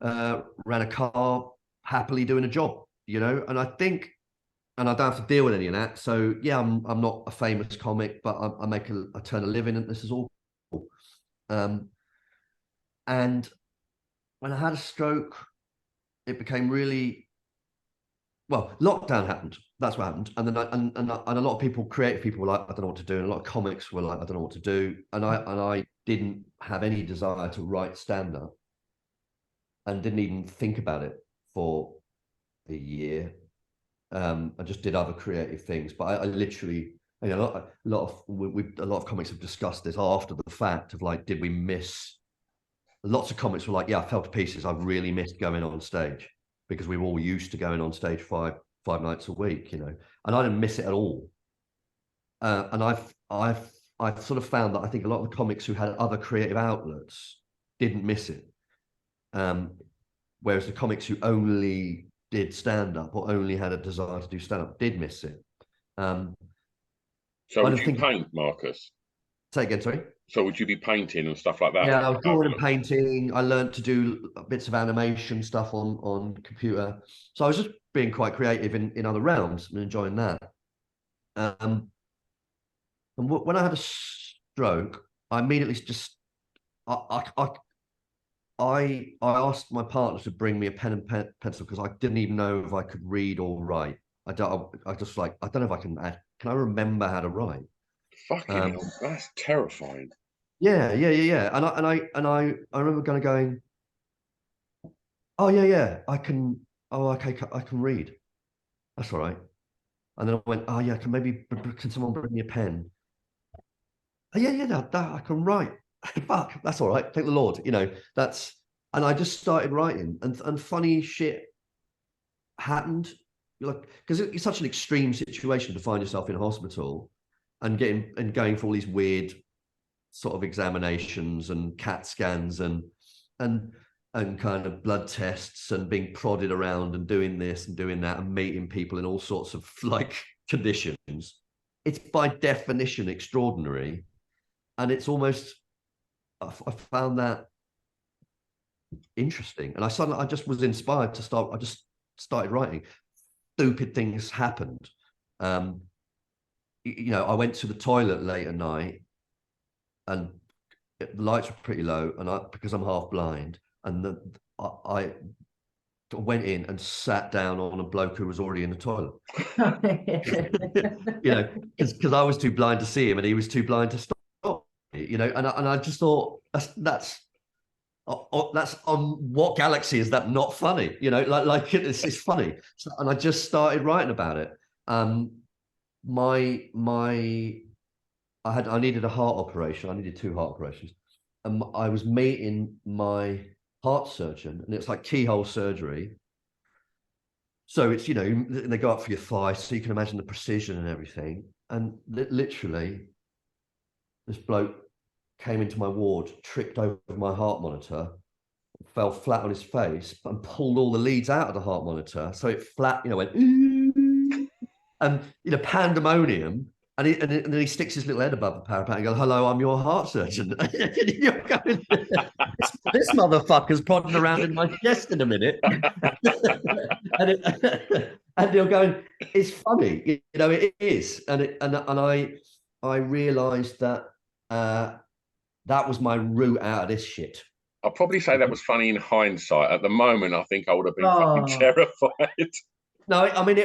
ran a car, happily doing a job, and I think, and I don't have to deal with any of that. So yeah, I'm not a famous comic, but I turn a living, and this is all cool. And when I had a stroke, it became really, well, lockdown happened. That's what happened. And then and a lot of people, creative people, were like, I don't know what to do. And a lot of comics were like, I don't know what to do. And I didn't have any desire to write stand-up, and didn't even think about it for a year. I just did other creative things, but I literally, a lot of comics have discussed this after the fact of like, did we miss? Lots of comics were like, yeah, I fell to pieces. I've really missed going on stage, because we were all used to going on stage five nights a week, and I didn't miss it at all. And I've sort of found that I think a lot of the comics who had other creative outlets didn't miss it. Whereas the comics who only did stand-up or only had a desire to do stand-up did miss it. So would you paint, Marcus? Say again, sorry? So would you be painting and stuff like that? Yeah, I was drawing and painting. I learned to do bits of animation stuff on computer. So I was just being quite creative in other realms and enjoying that. And when I had a stroke, I immediately just I asked my partner to bring me a pen and pencil, because I didn't even know if I could read or write. I just like, I don't know if I can I remember how to write? Fucking hell, that's terrifying. Yeah. And I remember going, oh yeah, I can. Oh, okay, I can read. That's all right. And then I went, oh yeah, can someone bring me a pen? Oh, yeah, that I can write. Fuck, that's all right. Thank the Lord. And I just started writing, and funny shit happened. Like, because it's such an extreme situation to find yourself in hospital and going for all these weird sort of examinations and CAT scans and kind of blood tests, and being prodded around and doing this and doing that and meeting people in all sorts of like conditions. It's by definition extraordinary. And it's almost, I found that interesting. And I just was inspired to start, I just started writing. Stupid things happened. I went to the toilet late at night, and the lights were pretty low, and because I'm half blind, and I went in and sat down on a bloke who was already in the toilet. Because I was too blind to see him, and he was too blind to stop. And I just thought, that's on what galaxy is that not funny? It's funny. And I just started writing about it. I needed a heart operation. I needed 2 heart operations. And I was meeting my heart surgeon, and it's like keyhole surgery. So it's, they go up for your thigh, so you can imagine the precision and everything. And literally, this bloke came into my ward, tripped over my heart monitor, fell flat on his face, and pulled all the leads out of the heart monitor. So it flat, went, and pandemonium. And then he sticks his little head above the parapet and goes, "Hello, I'm your heart surgeon." You're going, this motherfucker's prodding around in my chest in a minute. and you're going, it's funny, it is. And I realized that that was my route out of this shit. I'll probably say that was funny in hindsight. At the moment, I think I would have been fucking terrified. No, I mean,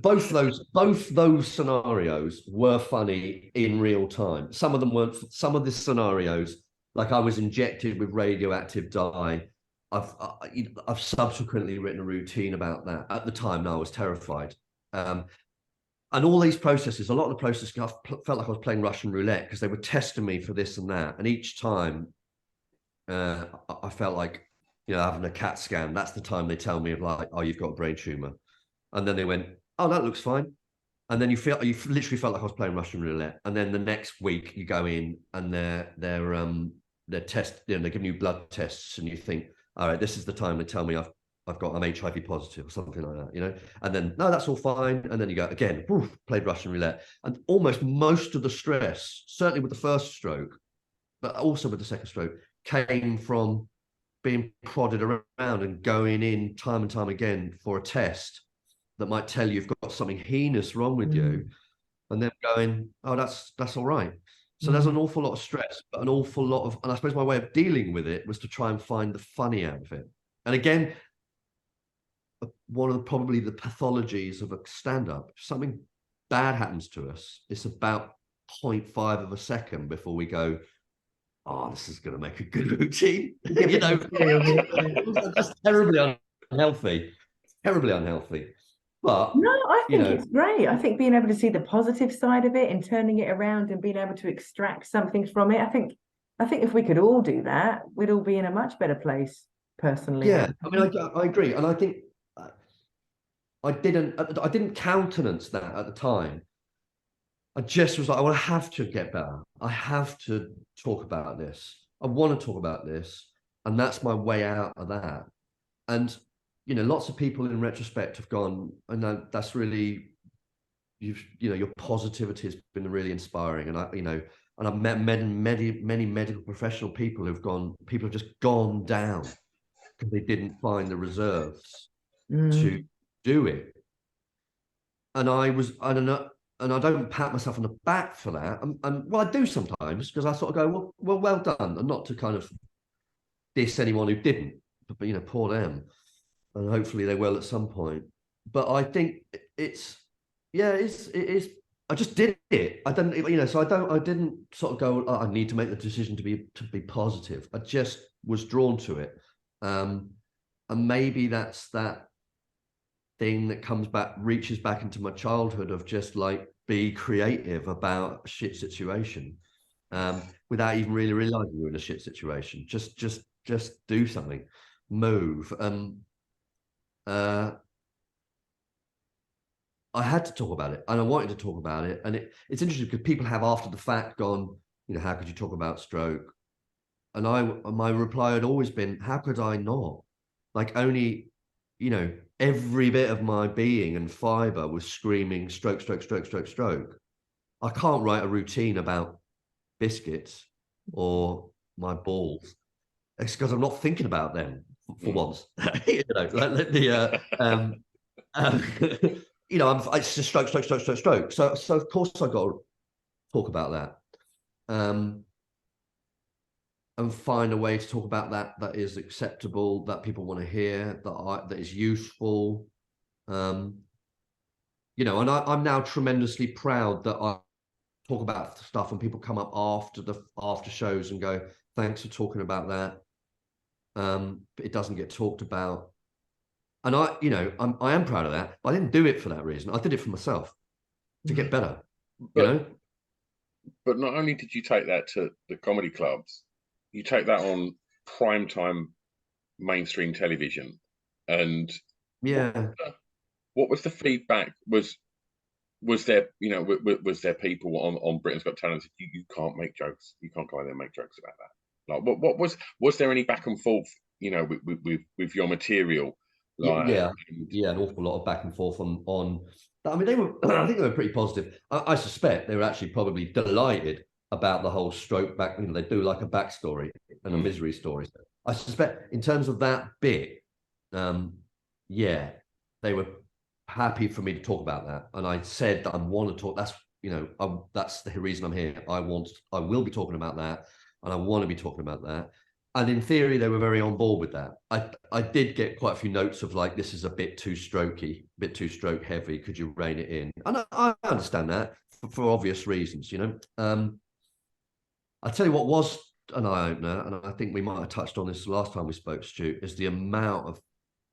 both those scenarios were funny in real time. Some of them weren't. Some of the scenarios, like I was injected with radioactive dye. I've subsequently written a routine about that. At the time, no, I was terrified. And all these processes, a lot of the processes, I felt like I was playing Russian roulette, because they were testing me for this and that. And each time, I felt like, having a CAT scan, that's the time they tell me of like, oh, you've got a brain tumor. And then they went, oh, that looks fine. And then you literally felt like I was playing Russian roulette. And then the next week you go in, and they're test, they're giving you blood tests, and you think, all right, this is the time they tell me I'm HIV positive or something like that, And then, no, that's all fine. And then you go again, played Russian roulette. And almost most of the stress, certainly with the first stroke, but also with the second stroke, came from being prodded around and going in time and time again for a test that might tell you you've got something heinous wrong with you, and then going, oh, that's all right. So there's an awful lot of stress, but an awful lot of, and I suppose my way of dealing with it was to try and find the funny out of it. And again, one of probably the pathologies of a stand-up, something bad happens to us, it's about 0.5 of a second before we go, oh, this is going to make a good routine. You know, just terribly unhealthy. But no, I think it's great. I think being able to see the positive side of it and turning it around and being able to extract something from it. I think if we could all do that, we'd all be in a much better place, personally. Yeah, I mean, I agree, and I think I didn't countenance that at the time. I just was like, I have to get better. I have to talk about this. I want to talk about this, and that's my way out of that. And you know, lots of people in retrospect have gone, and that's really, your positivity has been really inspiring. And I've met many medical professional people people have just gone down because they didn't find the reserves to do it. And I don't know, and I don't pat myself on the back for that. And well, I do sometimes, because I sort of go, well done, and not to kind of diss anyone who didn't, but poor them. And hopefully they will at some point. But I think it is. I just did it. I didn't, so I didn't sort of go, oh, I need to make the decision to be positive. I just was drawn to it. And maybe that's that thing that reaches back into my childhood of just like, be creative about a shit situation, without even really realizing you're in a shit situation. Just do something, move. I had to talk about it, and I wanted to talk about it. And it's interesting because people have after the fact gone, how could you talk about stroke? And my reply had always been, how could I not? Like, only, every bit of my being and fiber was screaming stroke, stroke, stroke, stroke, stroke. I can't write a routine about biscuits or my balls. It's because I'm not thinking about them for once. It's just stroke, stroke, stroke, stroke, stroke. So of course I got to talk about that, and find a way to talk about that is acceptable, that people want to hear, that is useful. And I'm now tremendously proud that I talk about stuff and people come up after shows and go, thanks for talking about that. It doesn't get talked about. And I am proud of that, but I didn't do it for that reason. I did it for myself to get better, But not only did you take that to the comedy clubs, you take that on primetime mainstream television. And what was the feedback? Was there, was there people on Britain's Got Talent? You can't make jokes. You can't go out there and make jokes about that. Like, what was there any back and forth, with your material? Like, an awful lot of back and forth on. I mean, I think they were pretty positive. I suspect they were actually probably delighted about the whole stroke back. They do like a backstory and a misery story. So I suspect in terms of that bit, they were happy for me to talk about that. And I said that I want to talk. That's the reason I'm here. I will be talking about that, and I want to be talking about that. And in theory, they were very on board with that. I did get quite a few notes of like, this is a bit too strokey, a bit too stroke heavy. Could you rein it in? And I understand that for obvious reasons, I'll tell you what was an eye-opener, and I think we might have touched on this last time we spoke, Stu, is the amount of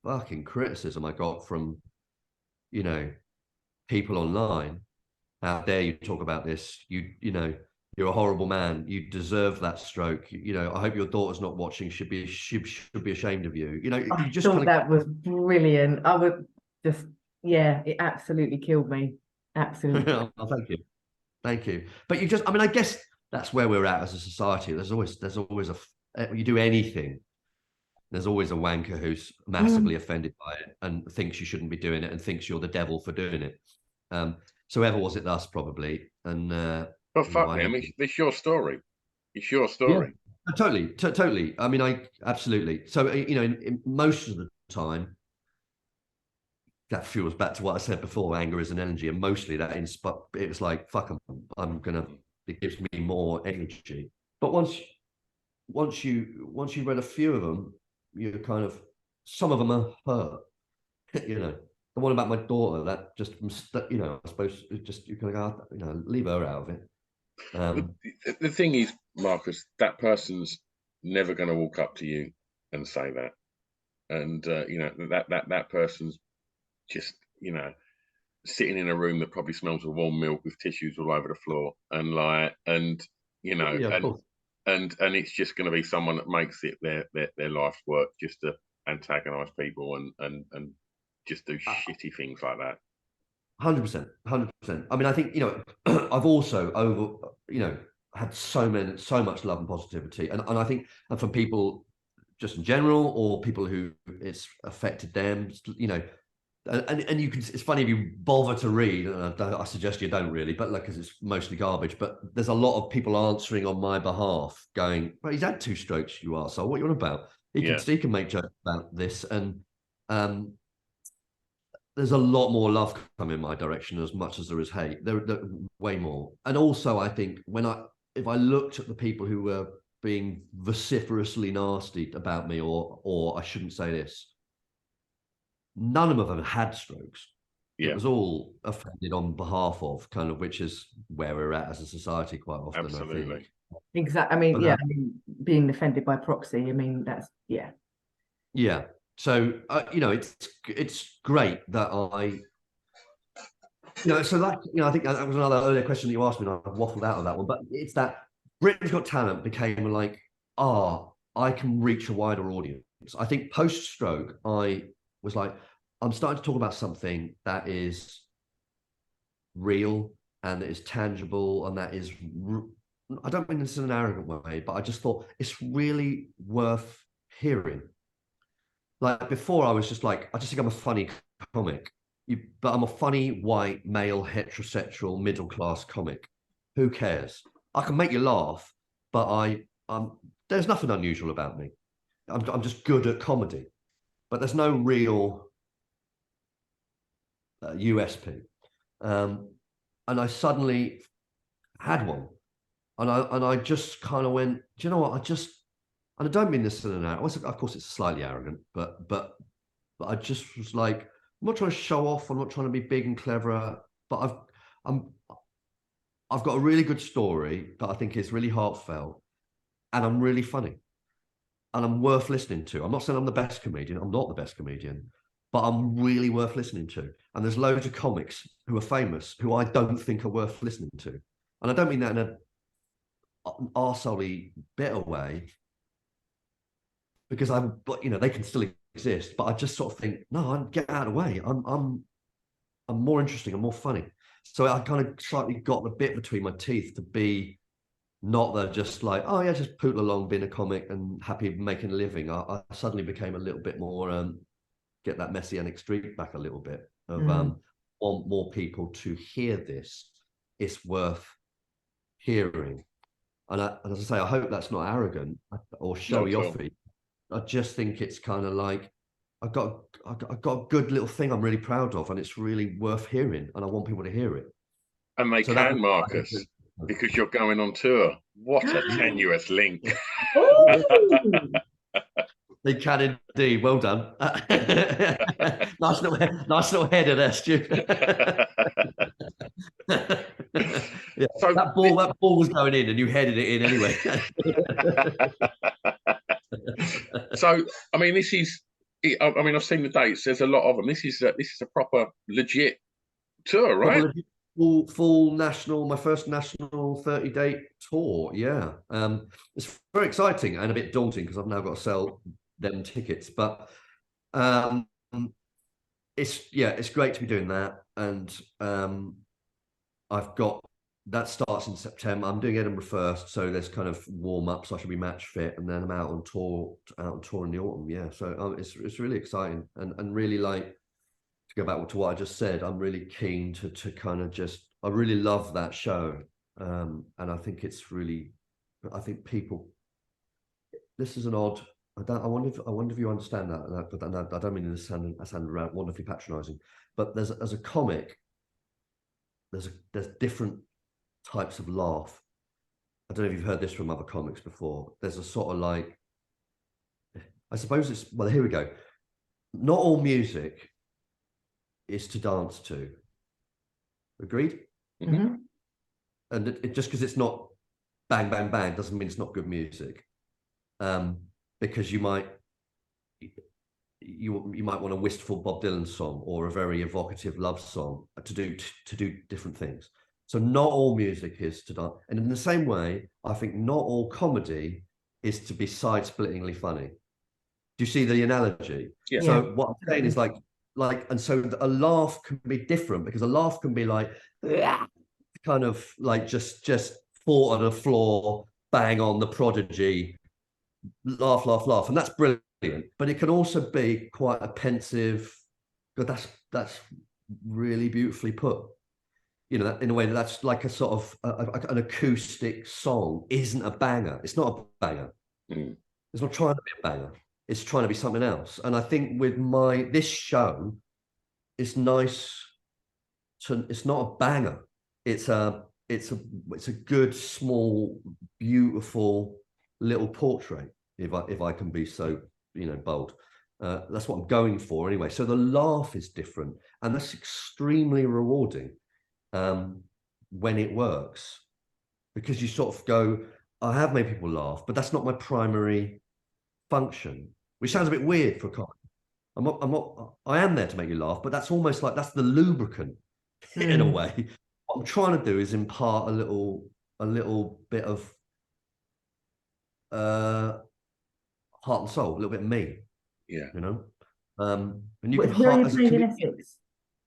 fucking criticism I got from, people online. How dare you talk about this? You're a horrible man. You deserve that stroke. I hope your daughter's not watching. Should be ashamed of you. I you just thought that was brilliant. I would just, it absolutely killed me. Absolutely. Oh, thank you. But I guess that's where we're at as a society. There's always you do anything, there's always a wanker who's massively offended by it and thinks you shouldn't be doing it and thinks you're the devil for doing it. So whoever was it, us probably. And but fuck me, I mean, it's your story. It's your Yeah, story. totally. I mean, I absolutely. So, you know, in most of the time, that fuels back to what I said before, anger is an energy, and mostly that it was like, fuck, I'm gonna, it gives me more energy. But once you read a few of them, you kind of, some of them are hurt. You know, the one about my daughter, that just, you know, I suppose it just, you kind of go, you know, leave her out of it. The thing is, Marcus, that person's never going to walk up to you and say that, and you know, that person's just, you know, sitting in a room that probably smells of warm milk with tissues all over the floor, and like, and you know, Yeah, of course. and it's just going to be someone that makes it their life's work just to antagonize people and just do shitty things like that. 100%, 100%. I mean, I think, you know, I've also you know, had so much love and positivity, and I think, and from people just in general, or people who it's affected them, you know, and you can, it's funny if you bother to read, and I suggest you don't really, but like, because it's mostly garbage, but there's a lot of people answering on my behalf going, well, he's had 2 strokes, you arsehole, what are you on about? Yeah, He can make jokes about this, and there's a lot more love coming my direction as much as there is hate. There way more. And also, I think if I looked at the people who were being vociferously nasty about me, or I shouldn't say this, none of them had strokes. yeah, It was all offended on behalf of, kind of, which is where we're at as a society quite often, absolutely. I think. Exactly. I mean, But yeah, I mean, being offended by proxy, I mean, that's, yeah. yeah. So you know, it's great that you know, so that, you know, I think that was another earlier question that you asked me, and I waffled out of that one. But it's that Britain's Got Talent became like, I can reach a wider audience. I think post-stroke, I was like, I'm starting to talk about something that is real and that is tangible, and that is, I don't mean this in an arrogant way, but I just thought it's really worth hearing. Like before, I was just like, I just think I'm a funny comic. But I'm a funny white male heterosexual middle class comic. Who cares? I can make you laugh, but there's nothing unusual about me. I'm just good at comedy, but there's no real USP. And I suddenly had one, and I just kind of went, do you know what? And I don't mean this in an arrogant. Of course, it's slightly arrogant, but I just was like, I'm not trying to show off. I'm not trying to be big and clever, but I've got a really good story that I think is really heartfelt, and I'm really funny, and I'm worth listening to. I'm not saying I'm the best comedian. I'm not the best comedian, but I'm really worth listening to. And there's loads of comics who are famous who I don't think are worth listening to, and I don't mean that in an arsehole bitter way, because but you know, they can still exist. But I just sort of think, no, I'm get out of the way. I'm more interesting. I'm more funny. So I kind of slightly got a bit between my teeth to be not that just like, oh yeah, just poodle along being a comic and happy making a living. I suddenly became a little bit more get that messianic streak back a little bit of want more people to hear this. It's worth hearing. And as I say, I hope that's not arrogant or showy offy. I just think it's kind of like, I've got a good little thing I'm really proud of, and it's really worth hearing, and I want people to hear it. And they can, Marcus, because you're going on tour. What a tenuous link. They can indeed. Well done. nice little header there, Stu. Yeah, so that ball was going in, and you headed it in anyway. So, I mean, this is. I mean, I've seen the dates. There's a lot of them. This is a proper legit tour, right? Full national, my first national 30-date tour. Yeah, it's very exciting and a bit daunting because I've now got to sell them tickets. But it's great to be doing that, and I've got that starts in September. I'm doing Edinburgh first, so there's kind of warm up, so I should be match fit, and then I'm out on tour in the autumn. Yeah, so it's really exciting, and really, like, to go back to what I just said, I'm really keen to kind of just, I really love that show, and I think it's really I think people. This is an odd. I wonder if you understand that. But I don't mean to sound wonderfully patronising. But as a comic, there's different types of laugh. I don't know if you've heard this from other comics before. There's a sort of like, I suppose it's, well, here we go. Not all music is to dance to. Agreed? Mm-hmm. And just because it's not bang, bang, bang doesn't mean it's not good music. Because you might want a wistful Bob Dylan song or a very evocative love song to do different things. So not all music is to dance. And in the same way, I think not all comedy is to be side-splittingly funny. Do you see the analogy? Yeah. So what I'm saying is like, and so a laugh can be different, because a laugh can be like, kind of like just fought on the floor, bang on the Prodigy, laugh, laugh, laugh. And that's brilliant. But it can also be quite a pensive, God, that's really beautifully put. You know, in a way that's like a sort of an acoustic song isn't a banger. It's not a banger. It's not trying to be a banger. It's trying to be something else. And I think with this show, it's nice to. It's not a banger. It's a good, small, beautiful little portrait. If I can be so bold. That's what I'm going for anyway. So the laugh is different, and that's extremely rewarding. When it works, because you sort of go, I have made people laugh, but that's not my primary function, which sounds a bit weird for a comic. I am there to make you laugh, but that's almost like that's the lubricant in a way. What I'm trying to do is impart a little bit of heart and soul, a little bit of me. Yeah. And you can where are you playing in Essex?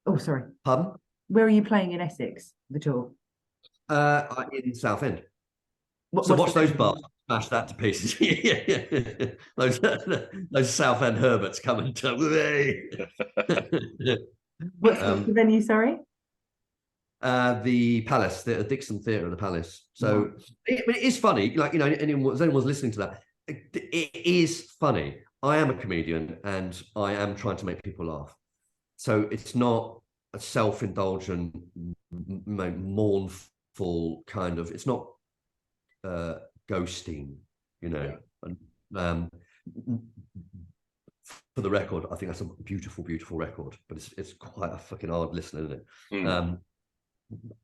Oh, sorry. Pardon? Where are you playing in Essex, the tour? In Southend. So watch those bars, smash that to pieces. Yeah. Those Southend Herberts coming to What's the venue, sorry? The Palace, the Dixon Theatre of the Palace. So it is funny, like, anyone's listening to that, it is funny. I am a comedian and I am trying to make people laugh. So it's not a self-indulgent, mournful kind of, it's not ghosting, Yeah. And, for the record, I think that's a beautiful, beautiful record, but it's quite a fucking hard listen, isn't it?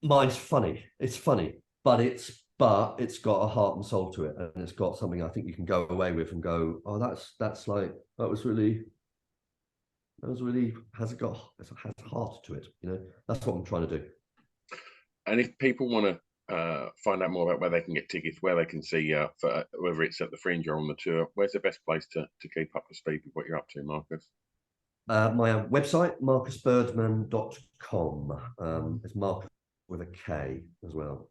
Mine's funny. It's funny, but it's got a heart and soul to it, and it's got something I think you can go away with and go, oh, that's like, that was really has a heart to it. That's what I'm trying to do. And if people want to find out more about where they can get tickets, where they can see for whether it's at the Fringe or on the tour, where's the best place to keep up to speed with what you're up to, Marcus? My website, markusbirdman.com. It's Marcus with a K as well.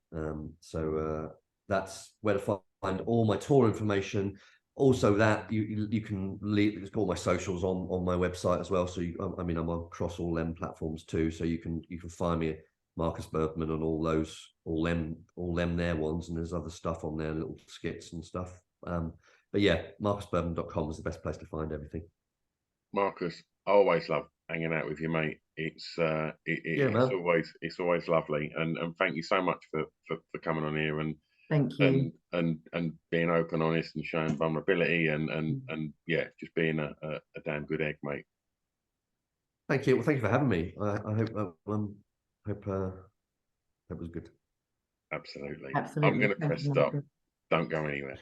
So that's where to find all my tour information. Also, that you can leave. It's got all my socials on my website as well. So I'm across all them platforms too. So you can find me, Markus Birdman, on all them there ones, and there's other stuff on there, little skits and stuff. But yeah, markusbirdman.com is the best place to find everything. Marcus, I always love hanging out with you, mate. It's always lovely, and thank you so much for coming on here and thank you and being open, honest, and showing vulnerability, and yeah, just being a damn good egg, mate. Thank you. Well, thank you for having me. I hope it was good. Absolutely. Absolutely. I'm going to press stop. Don't go anywhere.